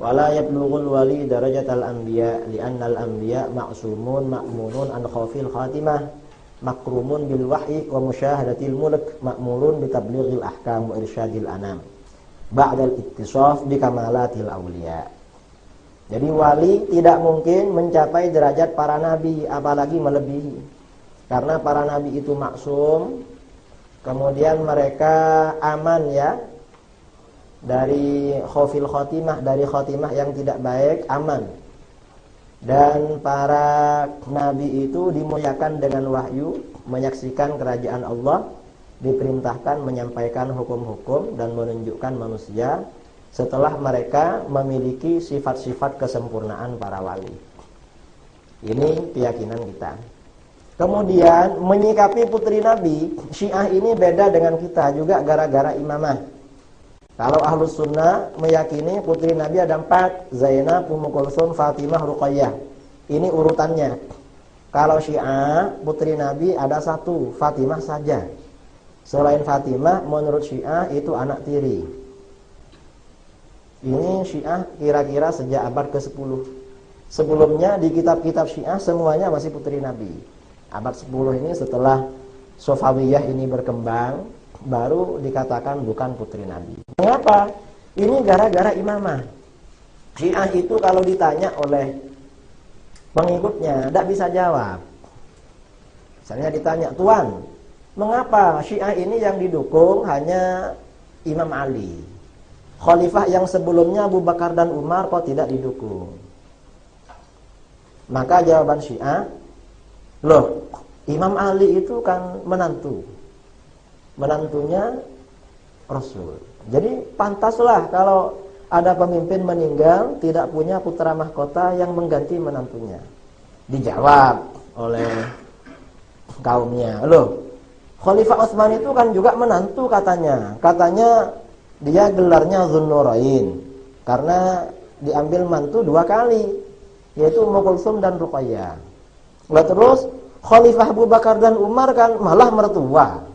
Wala yablughul wali darajatal anbiya li'annal anbiya ma'sumun ma'munun an khawfil khatimah makrumun bil wahyi wa musyahadatil mulk ma'murun bi tablighil ahkam wa irsyadil anam ba'dal ittisaf bi kamalatil awliya. Jadi wali tidak mungkin mencapai derajat para nabi, apalagi melebihi. Karena para nabi itu maksum, kemudian mereka aman ya dari khawfil khotimah, dari khotimah yang tidak baik, aman. Dan para nabi itu dimuliakan dengan wahyu, menyaksikan kerajaan Allah, diperintahkan menyampaikan hukum-hukum dan menunjukkan manusia setelah mereka memiliki sifat-sifat kesempurnaan para wali. Ini keyakinan kita. Kemudian menyikapi putri Nabi, Syiah ini beda dengan kita juga gara-gara imamah. Kalau Ahlus Sunnah meyakini putri Nabi ada 4, Zainab, Ummu Kulsum, Fatimah, Ruqayyah. Ini urutannya. Kalau Syiah, putri Nabi ada 1, Fatimah saja. Selain Fatimah, menurut Syiah itu anak tiri. Ini Syiah kira-kira sejak abad ke-10. Sebelumnya di kitab-kitab Syiah semuanya masih putri Nabi. Abad 10 ini setelah Sofawiyah ini berkembang, baru dikatakan bukan putri Nabi. Mengapa? Ini gara-gara imamah. Syiah itu kalau ditanya oleh pengikutnya, tidak bisa jawab. Misalnya ditanya, Tuan, mengapa Syiah ini yang didukung hanya Imam Ali? Khalifah yang sebelumnya Abu Bakar dan Umar kok tidak didukung? Maka jawaban Syiah, loh, Imam Ali itu kan menantunya Rasul. Jadi pantaslah kalau ada pemimpin meninggal tidak punya putra mahkota yang mengganti menantunya. Dijawab oleh kaumnya, loh, Khalifah Utsman itu kan juga menantu katanya. Katanya dia gelarnya Dzunnurain karena diambil mantu 2 kali, yaitu Ummu Kulsum dan Ruqayyah. Lah terus Khalifah Abu Bakar dan Umar kan malah mertua.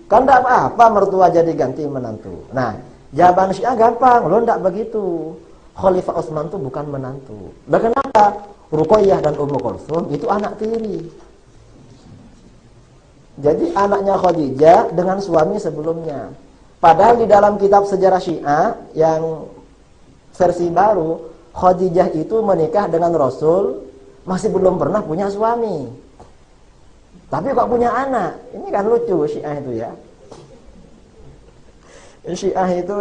Kan tidak apa-apa mertua jadi ganti menantu. Nah, jawaban Syiah gampang, loh tidak begitu. Khalifah Utsman itu bukan menantu. Lah kenapa? Ruqayyah dan Ummu Kulsum itu anak tiri. Jadi anaknya Khadijah dengan suami sebelumnya. Padahal di dalam kitab sejarah Syiah yang versi baru, Khadijah itu menikah dengan Rasul masih belum pernah punya suami. Tapi kok punya anak. Ini kan lucu Syiah itu ya. Syiah itu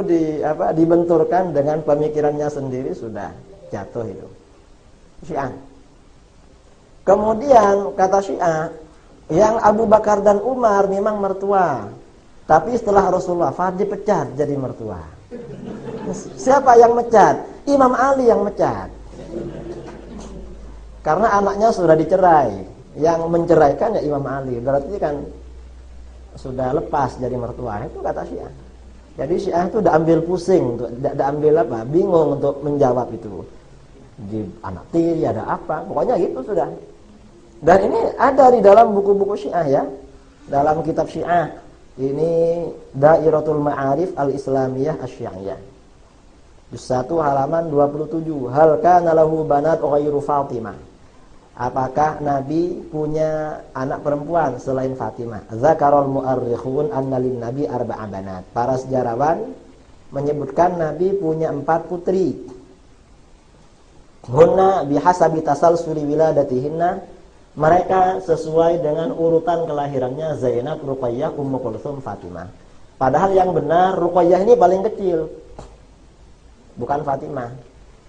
dibenturkan dengan pemikirannya sendiri sudah jatuh itu. Syiah. Kemudian kata Syiah, yang Abu Bakar dan Umar memang mertua, tapi setelah Rasulullah wafat dipecat jadi mertua. Siapa yang mecat? Imam Ali yang mecat. Karena anaknya sudah dicerai. Yang menceraikan ya Imam Ali. Berarti kan sudah lepas jadi mertua. Itu kata Syiah. Jadi Syiah itu udah ambil pusing, udah ambil bingung untuk menjawab itu. Di anak tiri ada apa? Pokoknya gitu sudah. Dan ini ada di dalam buku-buku Syiah ya. Dalam kitab Syiah. Ini Dairatul Ma'arif Al-Islamiyah Asy-Syi'iyah. Juz 1 halaman 27. Hal kana lahu banat ghairu Fatimah? Apakah Nabi punya anak perempuan selain Fatimah? Zakarul mu'arrikhun anna lin nabi arba'a banat. Para sejarawan menyebutkan Nabi punya 4 putri. Hunna bihasabi tasalsuli wiladatihinna. Mereka sesuai dengan urutan kelahirannya Zainab, Ruqayyah, Ummu Kulsum, Fatimah. Padahal yang benar Ruqayyah ini paling kecil. Bukan Fatimah.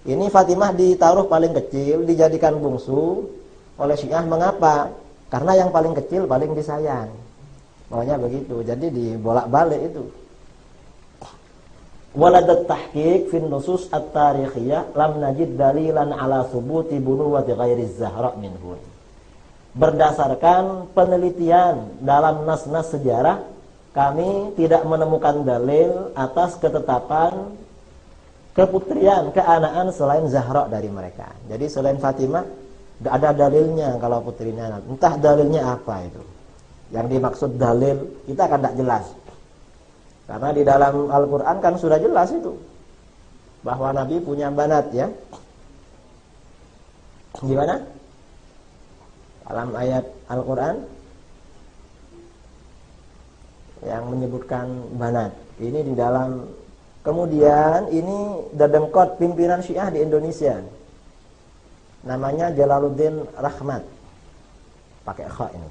Ini Fatimah ditaruh paling kecil, dijadikan bungsu oleh Syiah. Mengapa? Karena yang paling kecil paling disayang. Maunya begitu. Jadi dibolak-balik itu. Waladat tahqiq fin nusus at-tarikhiyah lam najid dalilan ala thubuti bunuwati ghairi Zahra minhun. Berdasarkan penelitian dalam nas-nas sejarah, kami tidak menemukan dalil atas ketetapan keputrian, keanaan selain Zahra dari mereka. Jadi selain Fatimah tidak ada dalilnya kalau putrinya. Entah dalilnya apa itu. Yang dimaksud dalil kita kan tidak jelas. Karena di dalam Al-Quran kan sudah jelas itu bahwa Nabi punya banat ya. Gimana? Dalam ayat Al-Quran yang menyebutkan banat. Ini di dalam. Kemudian ini dadengkot pimpinan Syiah di Indonesia. Namanya Jalaluddin Rahmat. Pakai kha ini.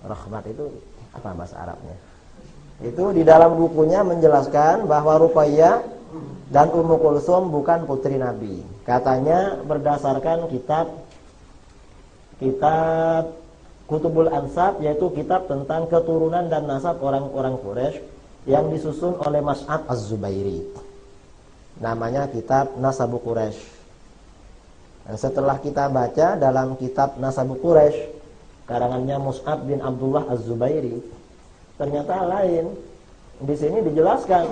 Rahmat itu apa bahasa Arabnya? Itu di dalam bukunya menjelaskan bahwa Ruqayyah dan Ummu Kulsum bukan putri Nabi. Katanya berdasarkan kitab Kutubul Ansab, yaitu kitab tentang keturunan dan nasab orang-orang Quraisy yang disusun oleh Mas'ab Az-Zubairi. Namanya kitab Nasabu Quraisy. Dan setelah kita baca dalam kitab Nasabu Quraisy karangannya Mus'ab bin Abdullah Az-Zubairi, ternyata lain. Di sini dijelaskan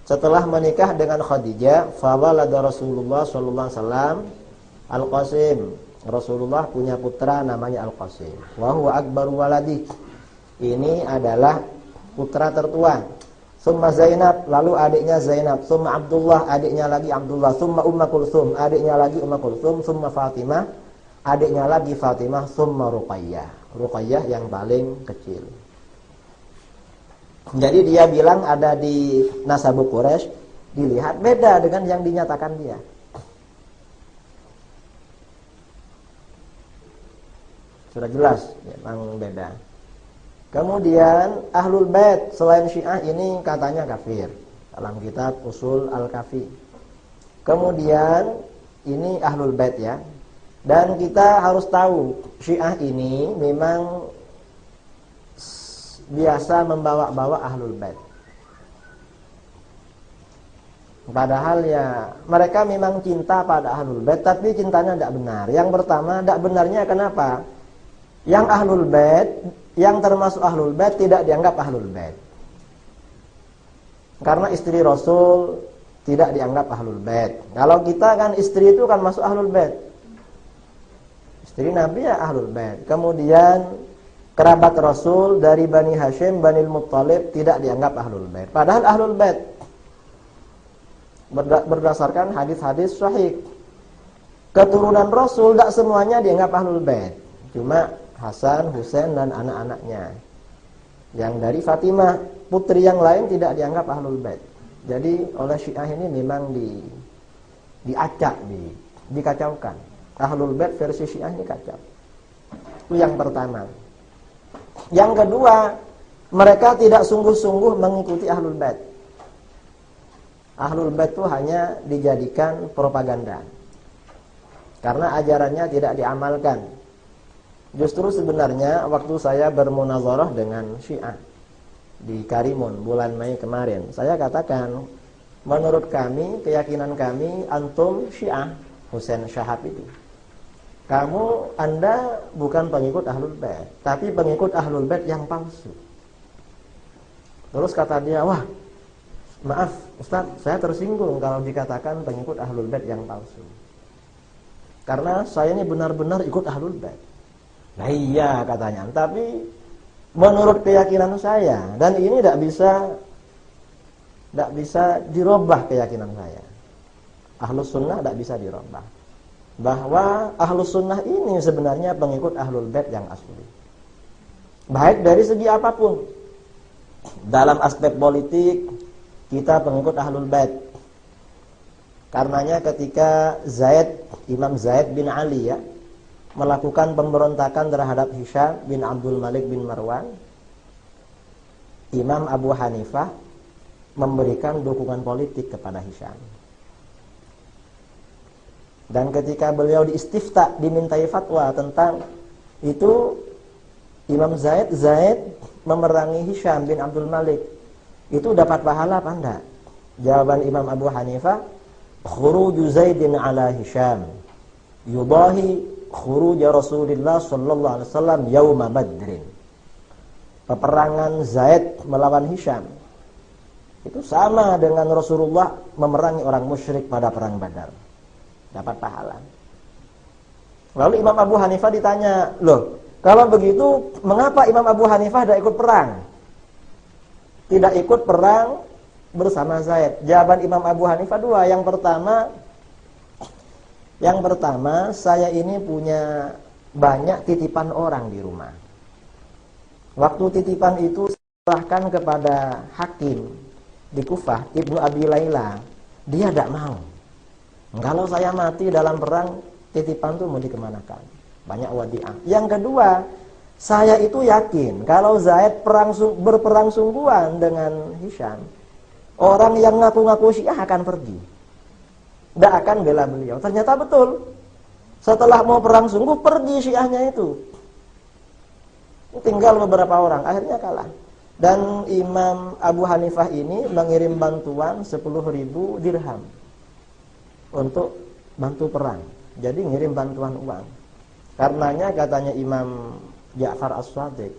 setelah menikah dengan Khadijah, fawalada Rasulullah sallallahu alaihi wasallam Al-Qasim. Rasulullah punya putra namanya Al-Qasim. Wa huwa akbaru waladi. Ini adalah putra tertua. Summa Zainab, lalu adiknya Zainab. Summa Abdullah, adiknya lagi Abdullah. Summa Ummu Kulsum, adiknya lagi Ummu Kulsum. Summa Fatimah, adiknya lagi Fatimah. Summa Ruqayyah, Ruqayyah yang paling kecil. Jadi dia bilang ada di Nasabu Quraisy, dilihat beda dengan yang dinyatakan dia. Sudah jelas memang beda. Kemudian Ahlul Bait selain Syiah ini katanya kafir dalam kitab Usul Al-Kafi. Kemudian ini Ahlul Bait ya. Dan kita harus tahu Syiah ini memang biasa membawa-bawa Ahlul Bait. Padahal ya mereka memang cinta pada Ahlul Bait, tapi cintanya tidak benar. Yang pertama, tidak benarnya kenapa? Yang Ahlul Bait, yang termasuk Ahlul Bait tidak dianggap Ahlul Bait. Karena istri Rasul tidak dianggap Ahlul Bait. Kalau kita kan istri itu kan masuk Ahlul Bait. Istri Nabi ya Ahlul Bait. Kemudian kerabat Rasul dari Bani Hashim, Bani Muttalib tidak dianggap Ahlul Bait. Padahal Ahlul Bait. Berdasarkan hadis-hadis sahih. Keturunan Rasul tidak semuanya dianggap Ahlul Bait. Cuma Hasan, Husain dan anak-anaknya. Yang dari Fatimah, putri yang lain tidak dianggap Ahlul Bait. Jadi oleh Syiah ini memang diacak, dikacaukan. Ahlul Bait versi Syiah ini kacau. Itu yang pertama. Yang kedua, mereka tidak sungguh-sungguh mengikuti Ahlul Bait. Ahlul Bait itu hanya dijadikan propaganda. Karena ajarannya tidak diamalkan. Justru sebenarnya waktu saya bermunazarah dengan Syiah di Karimun bulan Mei kemarin, saya katakan, menurut kami, keyakinan kami, antum Syiah, Husain Syahab itu, Anda bukan pengikut Ahlul Bait, tapi pengikut Ahlul Bait yang palsu. Terus kata dia, wah, maaf Ustaz, saya tersinggung kalau dikatakan pengikut Ahlul Bait yang palsu. Karena saya ini benar-benar ikut Ahlul Bait. Nah iya katanya, tapi menurut keyakinan saya, dan ini tidak bisa dirubah keyakinan saya. Ahlus Sunnah tidak bisa dirubah. Bahwa Ahlus Sunnah ini sebenarnya pengikut Ahlul Bait yang asli. Baik dari segi apapun. Dalam aspek politik, kita pengikut Ahlul Bait. Karenanya ketika Imam Zaid bin Ali ya, melakukan pemberontakan terhadap Hisham bin Abdul Malik bin Marwan, Imam Abu Hanifah memberikan dukungan politik kepada Hisham. Dan ketika beliau diistifta, dimintai fatwa tentang itu, Imam Zaid memerangi Hisham bin Abdul Malik, itu dapat pahala apa enggak? Jawaban Imam Abu Hanifah, khuruju Zaidin ala Hisham yudahi khuruj Rasulullah sallallahu alaihi wasallam yauma Badrin. Peperangan Zaid melawan Hisham itu sama dengan Rasulullah memerangi orang musyrik pada perang Badar. Dapat pahala. Lalu Imam Abu Hanifah ditanya, "Loh, kalau begitu mengapa Imam Abu Hanifah tidak ikut perang? Tidak ikut perang bersama Zaid?" Jawaban Imam Abu Hanifah dua. Yang pertama, saya ini punya banyak titipan orang di rumah. Waktu titipan itu serahkan kepada hakim di Kufah, Ibnu Abi Layla. Dia tidak mau. Kalau saya mati dalam perang, titipan itu mau dikemanakan? Banyak wadiah. Yang kedua, saya itu yakin kalau Zaid berperang sungguhan dengan Hisham, orang yang ngaku-ngaku Syiah akan pergi. Tidak akan bela beliau. Ternyata betul. Setelah mau perang sungguh, pergi Syiahnya itu. Tinggal beberapa orang, akhirnya kalah. Dan Imam Abu Hanifah ini mengirim bantuan 10.000 dirham untuk bantu perang. Jadi ngirim bantuan uang. Karenanya katanya Imam Ja'far As-Shadiq,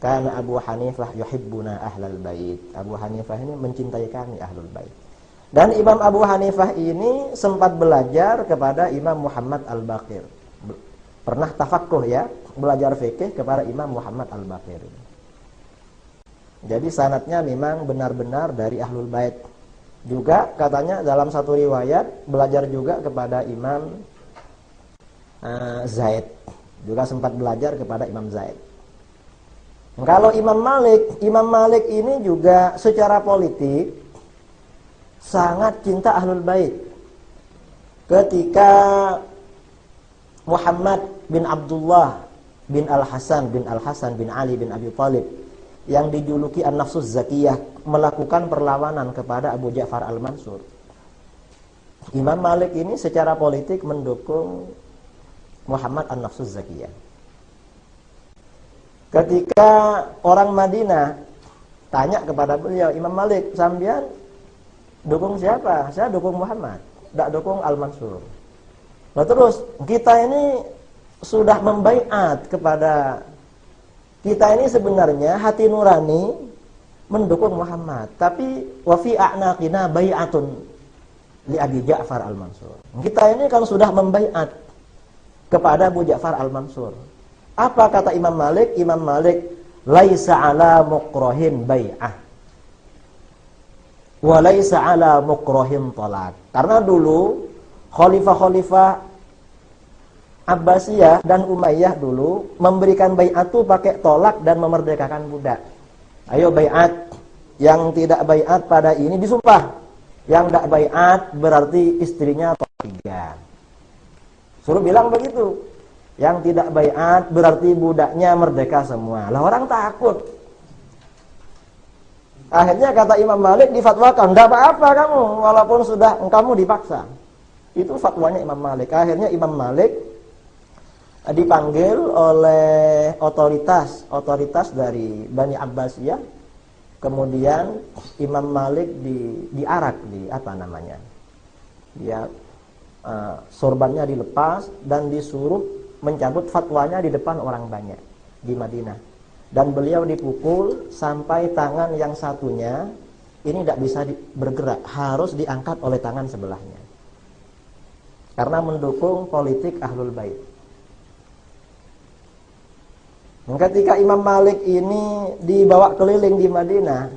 karena Abu Hanifah yuhibbuna ahlal bait. Abu Hanifah ini mencintai kami ahlul bait. Dan Imam Abu Hanifah ini sempat belajar kepada Imam Muhammad Al-Baqir. Pernah tafaqquh ya, belajar fikih kepada Imam Muhammad Al-Baqir. Jadi sanadnya memang benar-benar dari Ahlul Bait. Juga katanya dalam satu riwayat belajar juga kepada Imam Zaid. Juga sempat belajar kepada Imam Zaid. Kalau Imam Malik ini juga secara politik sangat cinta Ahlul Bait. Ketika Muhammad bin Abdullah bin Al-Hasan bin Ali bin Abi Thalib yang dijuluki An-Nafsus Zakiyah melakukan perlawanan kepada Abu Ja'far Al-Mansur. Imam Malik ini secara politik mendukung Muhammad An-Nafsus Zakiyah. Ketika orang Madinah tanya kepada beliau, Imam Malik, sampean dukung siapa? Saya dukung Muhammad, tidak dukung Al-Mansur. Nah terus kita ini sudah membaiat kepada, kita ini sebenarnya hati nurani mendukung Muhammad, tapi wa fi a'naqina bai'atun li Abi Ja'far Al-Mansur. Kita ini kan sudah membaiat kepada Abu Ja'far Al-Mansur. Apa kata Imam Malik? Imam Malik, laisa ala mukrahin bai'ah wa laisa ala mukrahin talaq. Karena dulu khalifah-khalifah Abbasiyah dan Umayyah dulu memberikan bai'at itu pakai tolak dan memerdekakan budak. Ayo bai'at, yang tidak bai'at pada ini disumpah. Yang tidak bai'at berarti istrinya tolak 3. Suruh bilang begitu. Yang tidak bai'at berarti budaknya merdeka semua. Lah orang takut. Akhirnya kata Imam Malik difatwakan, enggak apa-apa kamu walaupun sudah kamu dipaksa. Itu fatwanya Imam Malik. Akhirnya Imam Malik dipanggil oleh otoritas dari Bani Abbasiyah. Kemudian Imam Malik diarak di apa namanya? Dia sorbannya dilepas dan disuruh mencabut fatwanya di depan orang banyak di Madinah. Dan beliau dipukul sampai tangan yang satunya ini tidak bisa bergerak, harus diangkat oleh tangan sebelahnya. Karena mendukung politik Ahlul Bait. Ketika Imam Malik ini dibawa keliling di Madinah,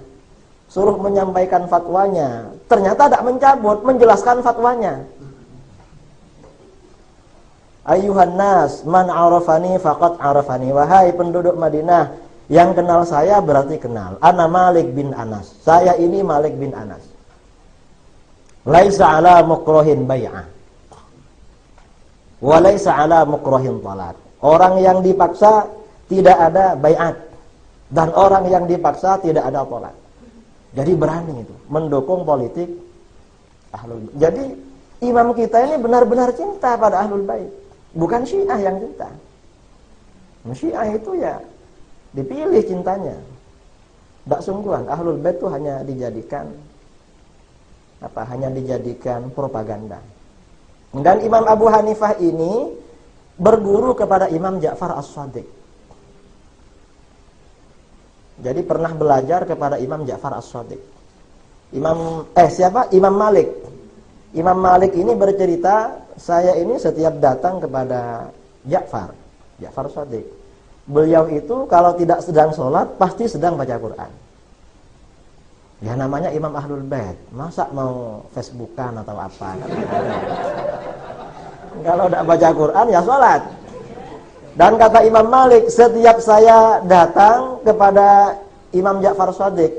suruh menyampaikan fatwanya, ternyata tidak mencabut, menjelaskan fatwanya. Ayyuhan nas, man arafani faqad arafani. Wahai penduduk Madinah, yang kenal saya berarti kenal. Ana Malik bin Anas. Saya ini Malik bin Anas. Laisa ala mukrahin bai'ah. Wa laisa ala mukrahin talaq. Orang yang dipaksa tidak ada bai'at, dan orang yang dipaksa tidak ada tolak. Jadi berani itu mendukung politik Ahlul Bait. Jadi imam kita ini benar-benar cinta pada Ahlul Bait, bukan Syiah yang cinta. Syiah itu ya dipilih cintanya, tidak sungguhan. Ahlul Bait itu hanya dijadikan hanya dijadikan propaganda. Dan Imam Abu Hanifah ini berguru kepada Imam Ja'far As-Shadiq. Jadi pernah belajar kepada Imam Ja'far As-Shadiq. Imam Malik. Imam Malik ini bercerita, saya ini setiap datang kepada Ja'far As-Shadiq. Beliau itu kalau tidak sedang sholat pasti sedang baca Quran. Ya namanya Imam Ahlul Bait, masa mau Facebookan atau apa? Kalau tidak baca Quran ya sholat. Dan kata Imam Malik, setiap saya datang kepada Imam Ja'far Shadiq,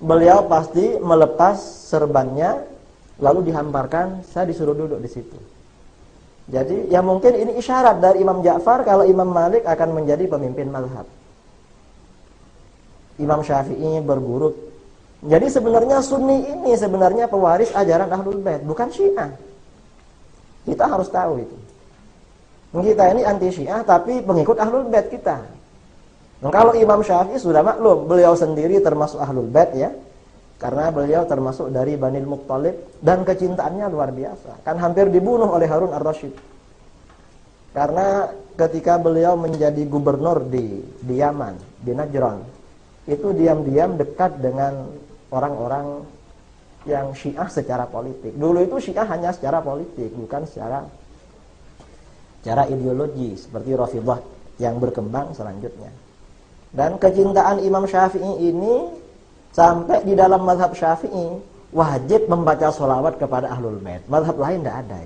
beliau pasti melepas serbannya lalu dihamparkan, saya disuruh duduk di situ. Jadi ya mungkin ini isyarat dari Imam Ja'far kalau Imam Malik akan menjadi pemimpin mazhab. Imam Syafi'i berguru. Jadi sebenarnya Sunni ini sebenarnya pewaris ajaran Ahlul Bait, bukan Syiah. Kita harus tahu itu. Kita ini anti Syiah tapi pengikut Ahlul Bait kita. Nah, kalau Imam Syafi'i sudah maklum, beliau sendiri termasuk Ahlul Bait ya. Karena beliau termasuk dari Bani Muttalib dan kecintaannya luar biasa. Kan hampir dibunuh oleh Harun Ar-Rasyid. Karena ketika beliau menjadi gubernur di Yaman, di Najran, itu diam-diam dekat dengan orang-orang yang Syiah secara politik. Dulu itu Syiah hanya secara politik, bukan secara ideologi seperti Rafidhah yang berkembang selanjutnya. Dan kecintaan Imam Syafi'i ini sampai di dalam mazhab Syafi'i wajib membaca sholawat kepada Ahlul Bait. Mazhab lain tidak ada.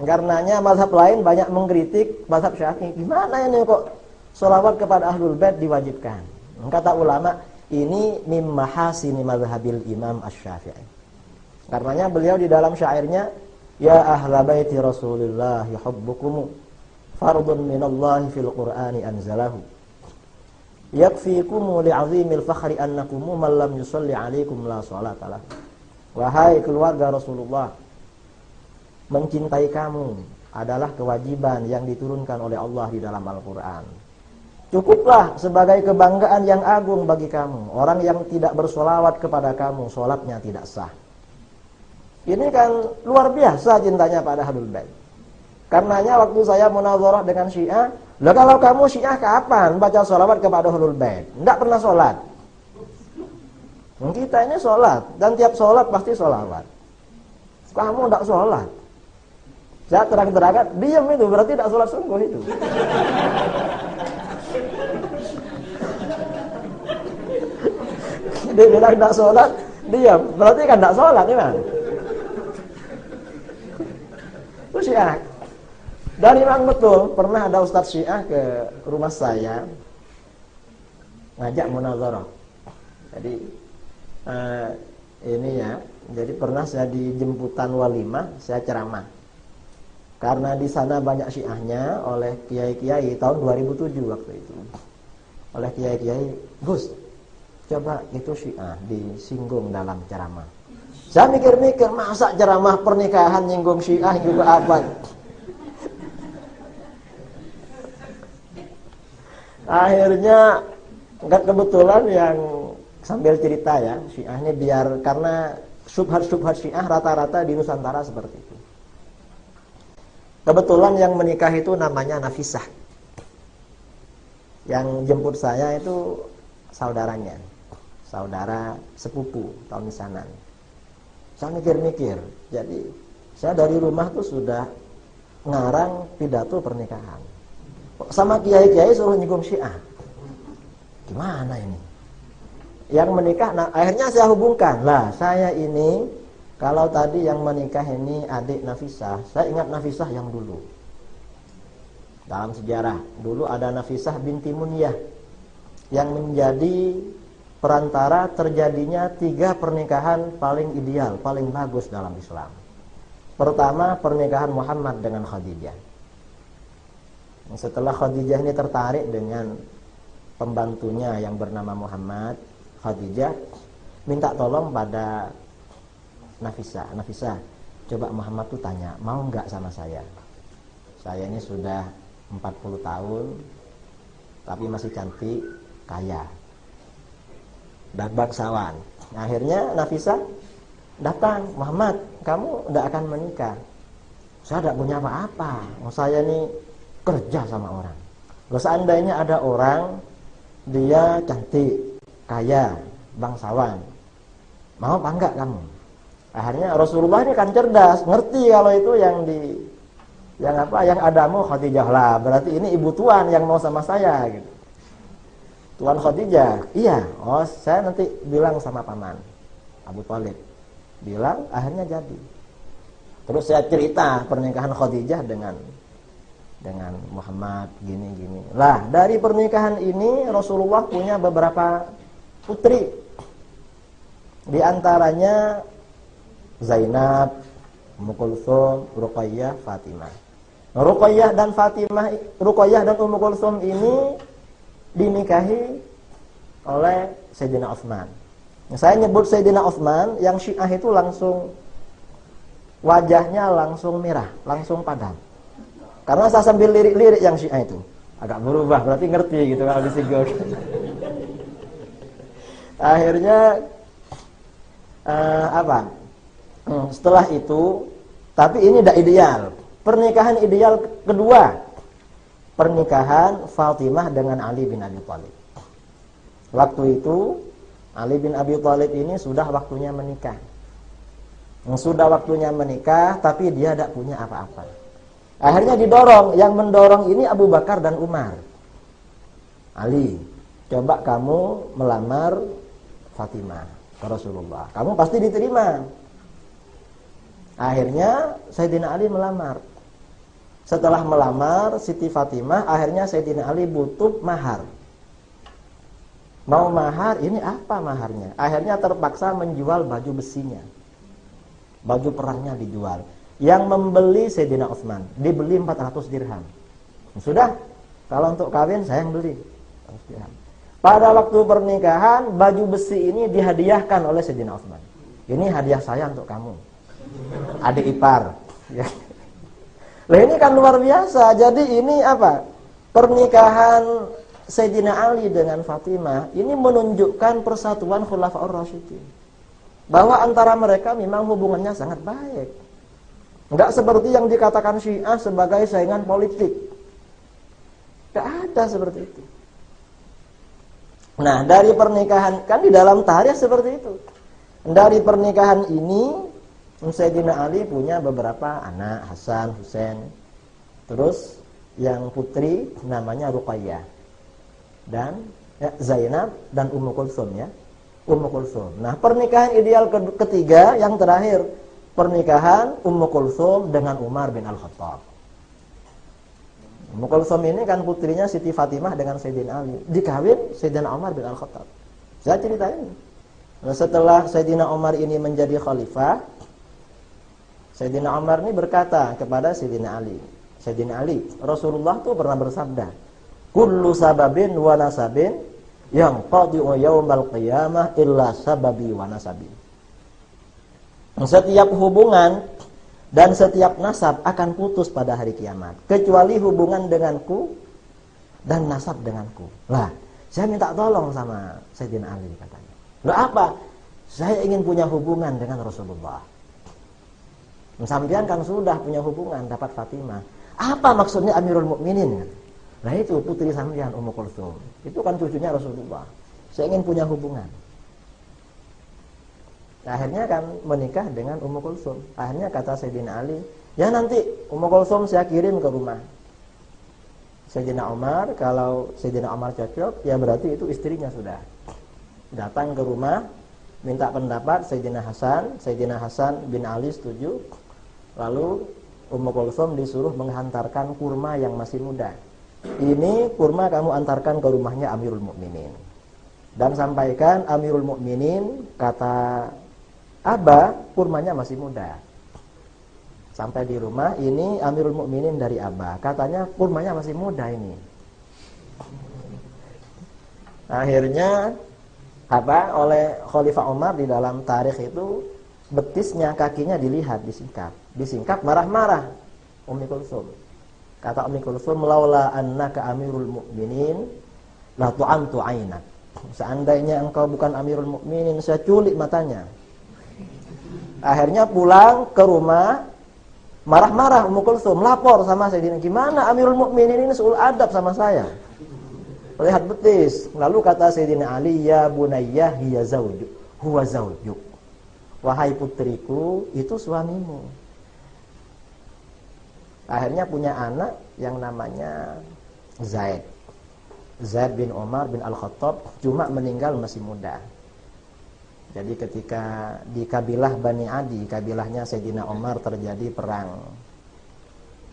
Karenanya mazhab lain banyak mengkritik mazhab Syafi'i. Gimana ini kok sholawat kepada Ahlul Bait diwajibkan? Kata ulama, ini mim mahasini mazhabil Imam Asy-Syafi'i. Karenanya beliau di dalam syairnya, ya ahla baiti Rasulillah yuhibbukum fardun minallahi fil qur'ani anzalahu yakfikum li'azimil fakhri annakum man lam yusalli 'alaikum la salata lahu. Wahai keluarga Rasulullah, mencintai kamu adalah kewajiban yang diturunkan oleh Allah di dalam Al-Qur'an. Cukuplah sebagai kebanggaan yang agung bagi kamu. Orang yang tidak bersolawat kepada kamu, solatnya tidak sah. Ini kan luar biasa cintanya pada Ahlul Bait. Karenanya waktu saya munazarah dengan Syiah, lah kalau kamu Syiah kapan baca sholawat kepada Ahlul Bait? Enggak pernah sholat. Kita ini sholat, dan tiap sholat pasti sholawat. Kamu enggak sholat. Saya terang-terangan, diam itu berarti tidak sholat sungguh itu. Dia bilang enggak sholat, diam, berarti kan enggak sholat, gimana? Itu Syiah. Dan memang betul, pernah ada Ustadz Syiah ke rumah saya ngajak munazarah. Jadi ini ya, jadi pernah saya di jemputan walimah, saya ceramah. Karena di sana banyak Syiahnya oleh kiai-kiai tahun 2007 waktu itu. Oleh kiai-kiai, Gus, coba itu Syiah disinggung dalam ceramah. Saya mikir-mikir, masa ceramah pernikahan nyinggung Syiah juga apa? Akhirnya kebetulan yang sambil cerita ya, Syiah ini biar karena syubhat-syubhat Syiah rata-rata di Nusantara seperti itu. Kebetulan yang menikah itu namanya Nafisah. Yang jemput saya itu saudaranya, saudara sepupu tahun misanan. Saya mikir-mikir, jadi saya dari rumah tuh sudah ngarang pidato pernikahan. Sama kiai-kiai suruh nyinggung Syiah. Gimana ini? Yang menikah, nah akhirnya saya hubungkan. Lah, saya ini kalau tadi yang menikah ini adik Nafisah, saya ingat Nafisah yang dulu. Dalam sejarah, dulu ada Nafisah binti Munyah yang menjadi perantara terjadinya 3 pernikahan paling ideal, paling bagus dalam Islam. Pertama, pernikahan Muhammad dengan Khadijah. Setelah Khadijah ini tertarik dengan pembantunya yang bernama Muhammad, Khadijah minta tolong pada Nafisah. Nafisah, coba Muhammad tuh tanya, mau nggak sama saya? Saya ini sudah 40 tahun, tapi masih cantik, kaya, dan bangsawan. Akhirnya Nafisah datang, Muhammad, kamu tidak akan menikah. Saya tidak punya apa-apa. Saya ini kerja sama orang. Kalau seandainya ada orang dia cantik, kaya, bangsawan, mau apa enggak kamu? Akhirnya Rasulullah ini kan cerdas, ngerti kalau itu yang adamu Khadijah lah. Berarti ini ibu tuan yang mau sama saya gitu. Tuan Khadijah, iya. Oh, saya nanti bilang sama paman Abu Thalib. Bilang, akhirnya jadi. Terus saya cerita pernikahan Khadijah dengan Muhammad gini-gini. Lah, dari pernikahan ini Rasulullah punya beberapa putri. Di antaranya Zainab, Ummu Kulsum, Ruqayyah, Fatimah. Ruqayyah dan Fatimah, Ruqayyah dan Ummu Kulsum ini dinikahi oleh Sayyidina Utsman. Saya nyebut Sayyidina Utsman, yang Syiah itu langsung wajahnya langsung merah, langsung padam. Karena saya sambil lirik-lirik yang Syiah itu agak berubah, berarti ngerti gitu kalau disinggung. Akhirnya setelah itu, tapi ini tidak ideal. Pernikahan ideal kedua, pernikahan Fatimah dengan Ali bin Abi Thalib. Waktu itu Ali bin Abi Thalib ini sudah waktunya menikah. Sudah waktunya menikah, tapi dia tidak punya apa-apa. Akhirnya didorong, yang mendorong ini Abu Bakar dan Umar. Ali, coba kamu melamar Fatimah ke Rasulullah, kamu pasti diterima. Akhirnya Sayyidina Ali melamar. Setelah melamar Siti Fatimah, akhirnya Sayyidina Ali butuh mahar. Mau mahar, ini apa maharnya? Akhirnya terpaksa menjual baju besinya. Baju perangnya dijual. Yang membeli Sayyidina Utsman, dibeli 400 dirham. Sudah, kalau untuk kawin saya yang beli. Pada waktu pernikahan, baju besi ini dihadiahkan oleh Sayyidina Utsman. Ini hadiah saya untuk kamu, adik ipar. Ya. Lah ini kan luar biasa. Jadi ini apa? Pernikahan Sayyidina Ali dengan Fatimah ini menunjukkan persatuan Khulafaur Rasyidin. Bahwa antara mereka memang hubungannya sangat baik. Enggak seperti yang dikatakan Syiah sebagai saingan politik. Enggak ada seperti itu. Nah, dari pernikahan, kan di dalam tarikh seperti itu. Dari pernikahan ini, Sayyidina Ali punya beberapa anak, Hasan, Husain. Terus yang putri namanya Ruqayyah. Dan Zainab dan Ummu Kulsum ya. Ummu Kulsum. Nah, pernikahan ideal ketiga yang terakhir, pernikahan Ummu Kulsum dengan Umar bin Al-Khattab. Ummu Kulsum ini kan putrinya Siti Fatimah dengan Sayyidina Ali. Dikawin Sayyidina Umar bin Al-Khattab. Saya ceritain. Nah, setelah Sayyidina Umar ini menjadi khalifah, Sayyidina Umar ini berkata kepada Sayyidina Ali, Sayyidina Ali, Rasulullah tuh pernah bersabda, kullu sababin wa nasabin yang qadi'u yaumal qiyamah illa sababi wa nasabi. Setiap hubungan dan setiap nasab akan putus pada hari kiamat, kecuali hubungan denganku dan nasab denganku. Lah, saya minta tolong sama Sayyidina Ali katanya. Lah apa? Saya ingin punya hubungan dengan Rasulullah. Sampean kan sudah punya hubungan, dapat Fatimah. Apa maksudnya Amirul Mukminin? Nah itu putri sampean Ummu Kulsum. Itu kan cucunya Rasulullah. Saya ingin punya hubungan. Akhirnya kan menikah dengan Ummu Kulsum. Akhirnya kata Sayyidina Ali, ya nanti Ummu Kulsum saya kirim ke rumah Sayyidina Umar. Kalau Sayyidina Umar cocok, ya berarti itu istrinya sudah. Datang ke rumah, minta pendapat Sayyidina Hasan. Sayyidina Hasan bin Ali setuju. Lalu Ummu Kulsum disuruh menghantarkan kurma yang masih muda. Ini kurma kamu antarkan ke rumahnya Amirul Mukminin. Dan sampaikan Amirul Mukminin kata Aba, kurmanya masih muda. Sampai di rumah, ini Amirul Mukminin dari Aba. Katanya kurmanya masih muda ini. Akhirnya oleh Khalifah Umar di dalam tarikh itu, betisnya, kakinya dilihat, disingkap. Disingkap marah-marah Ummi Kulsum. Kata Ummi Kulsum, laula annaka Amirul Mukminin la tu'antu 'ainak. Seandainya engkau bukan Amirul Mukminin, saya culik matanya. Akhirnya pulang ke rumah, marah-marah Ummu Kulsum, lapor sama Sayyidina, gimana Amirul Mukminin ini suul adab sama saya. Lihat betis. Lalu kata Sayyidina Ali, ya bunayyah hiya zawjuk, huwa zawjuk. Wahai putriku, itu suamimu. Akhirnya punya anak yang namanya Zaid. Zaid bin Umar bin Al-Khattab, cuma meninggal masih muda. Jadi ketika di kabilah Bani Adi, kabilahnya Sayyidina Umar, terjadi perang,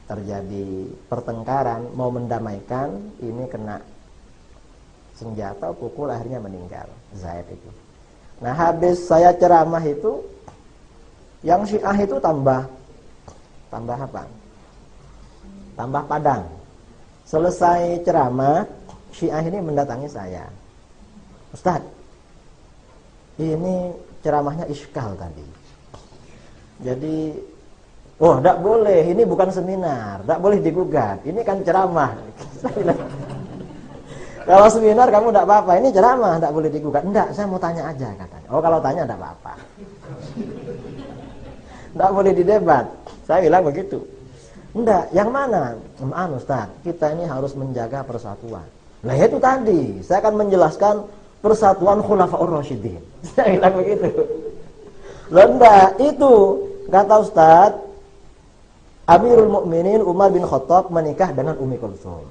terjadi pertengkaran, mau mendamaikan, ini kena senjata, pukul, akhirnya meninggal Zaid itu. Nah, habis saya ceramah itu, yang Syiah itu tambah apa? Tambah padang. Selesai ceramah, Syiah ini mendatangi saya. Ustaz, ini ceramahnya iskal tadi. Jadi, enggak boleh, ini bukan seminar, enggak boleh digugat. Ini kan ceramah. Kalau seminar kamu enggak apa-apa, ini ceramah enggak boleh digugat. Enggak, saya mau tanya aja katanya. Oh, kalau tanya enggak apa-apa. Enggak boleh didebat. Saya bilang begitu. Enggak, yang mana? Ustaz, kita ini harus menjaga persatuan. Nah, itu tadi, saya akan menjelaskan persatuan Khulafaur Rasyidin. Saya bilang begitu. Enggak, itu kata Ustaz, Amirul Mukminin Umar bin Khattab menikah dengan Ummi Kulsum.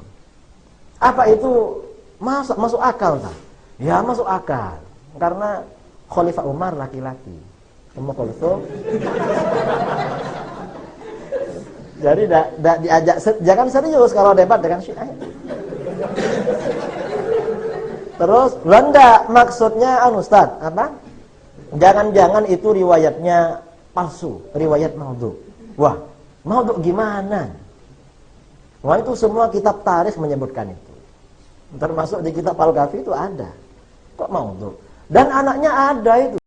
Apa itu masuk akal tak? Ya, masuk akal. Karena Khalifah Umar laki-laki, Ummu Kulsum. Jadi diajak, jangan serius kalau debat dengan Syiah. Terus, enggak, maksudnya Ustaz, apa? Jangan-jangan itu riwayatnya palsu, riwayat maudhu. Wah, maudhu gimana? Wah, itu semua kitab tarikh menyebutkan itu. Termasuk di kitab Al-Kahfi itu ada. Kok maudhu? Dan anaknya ada itu.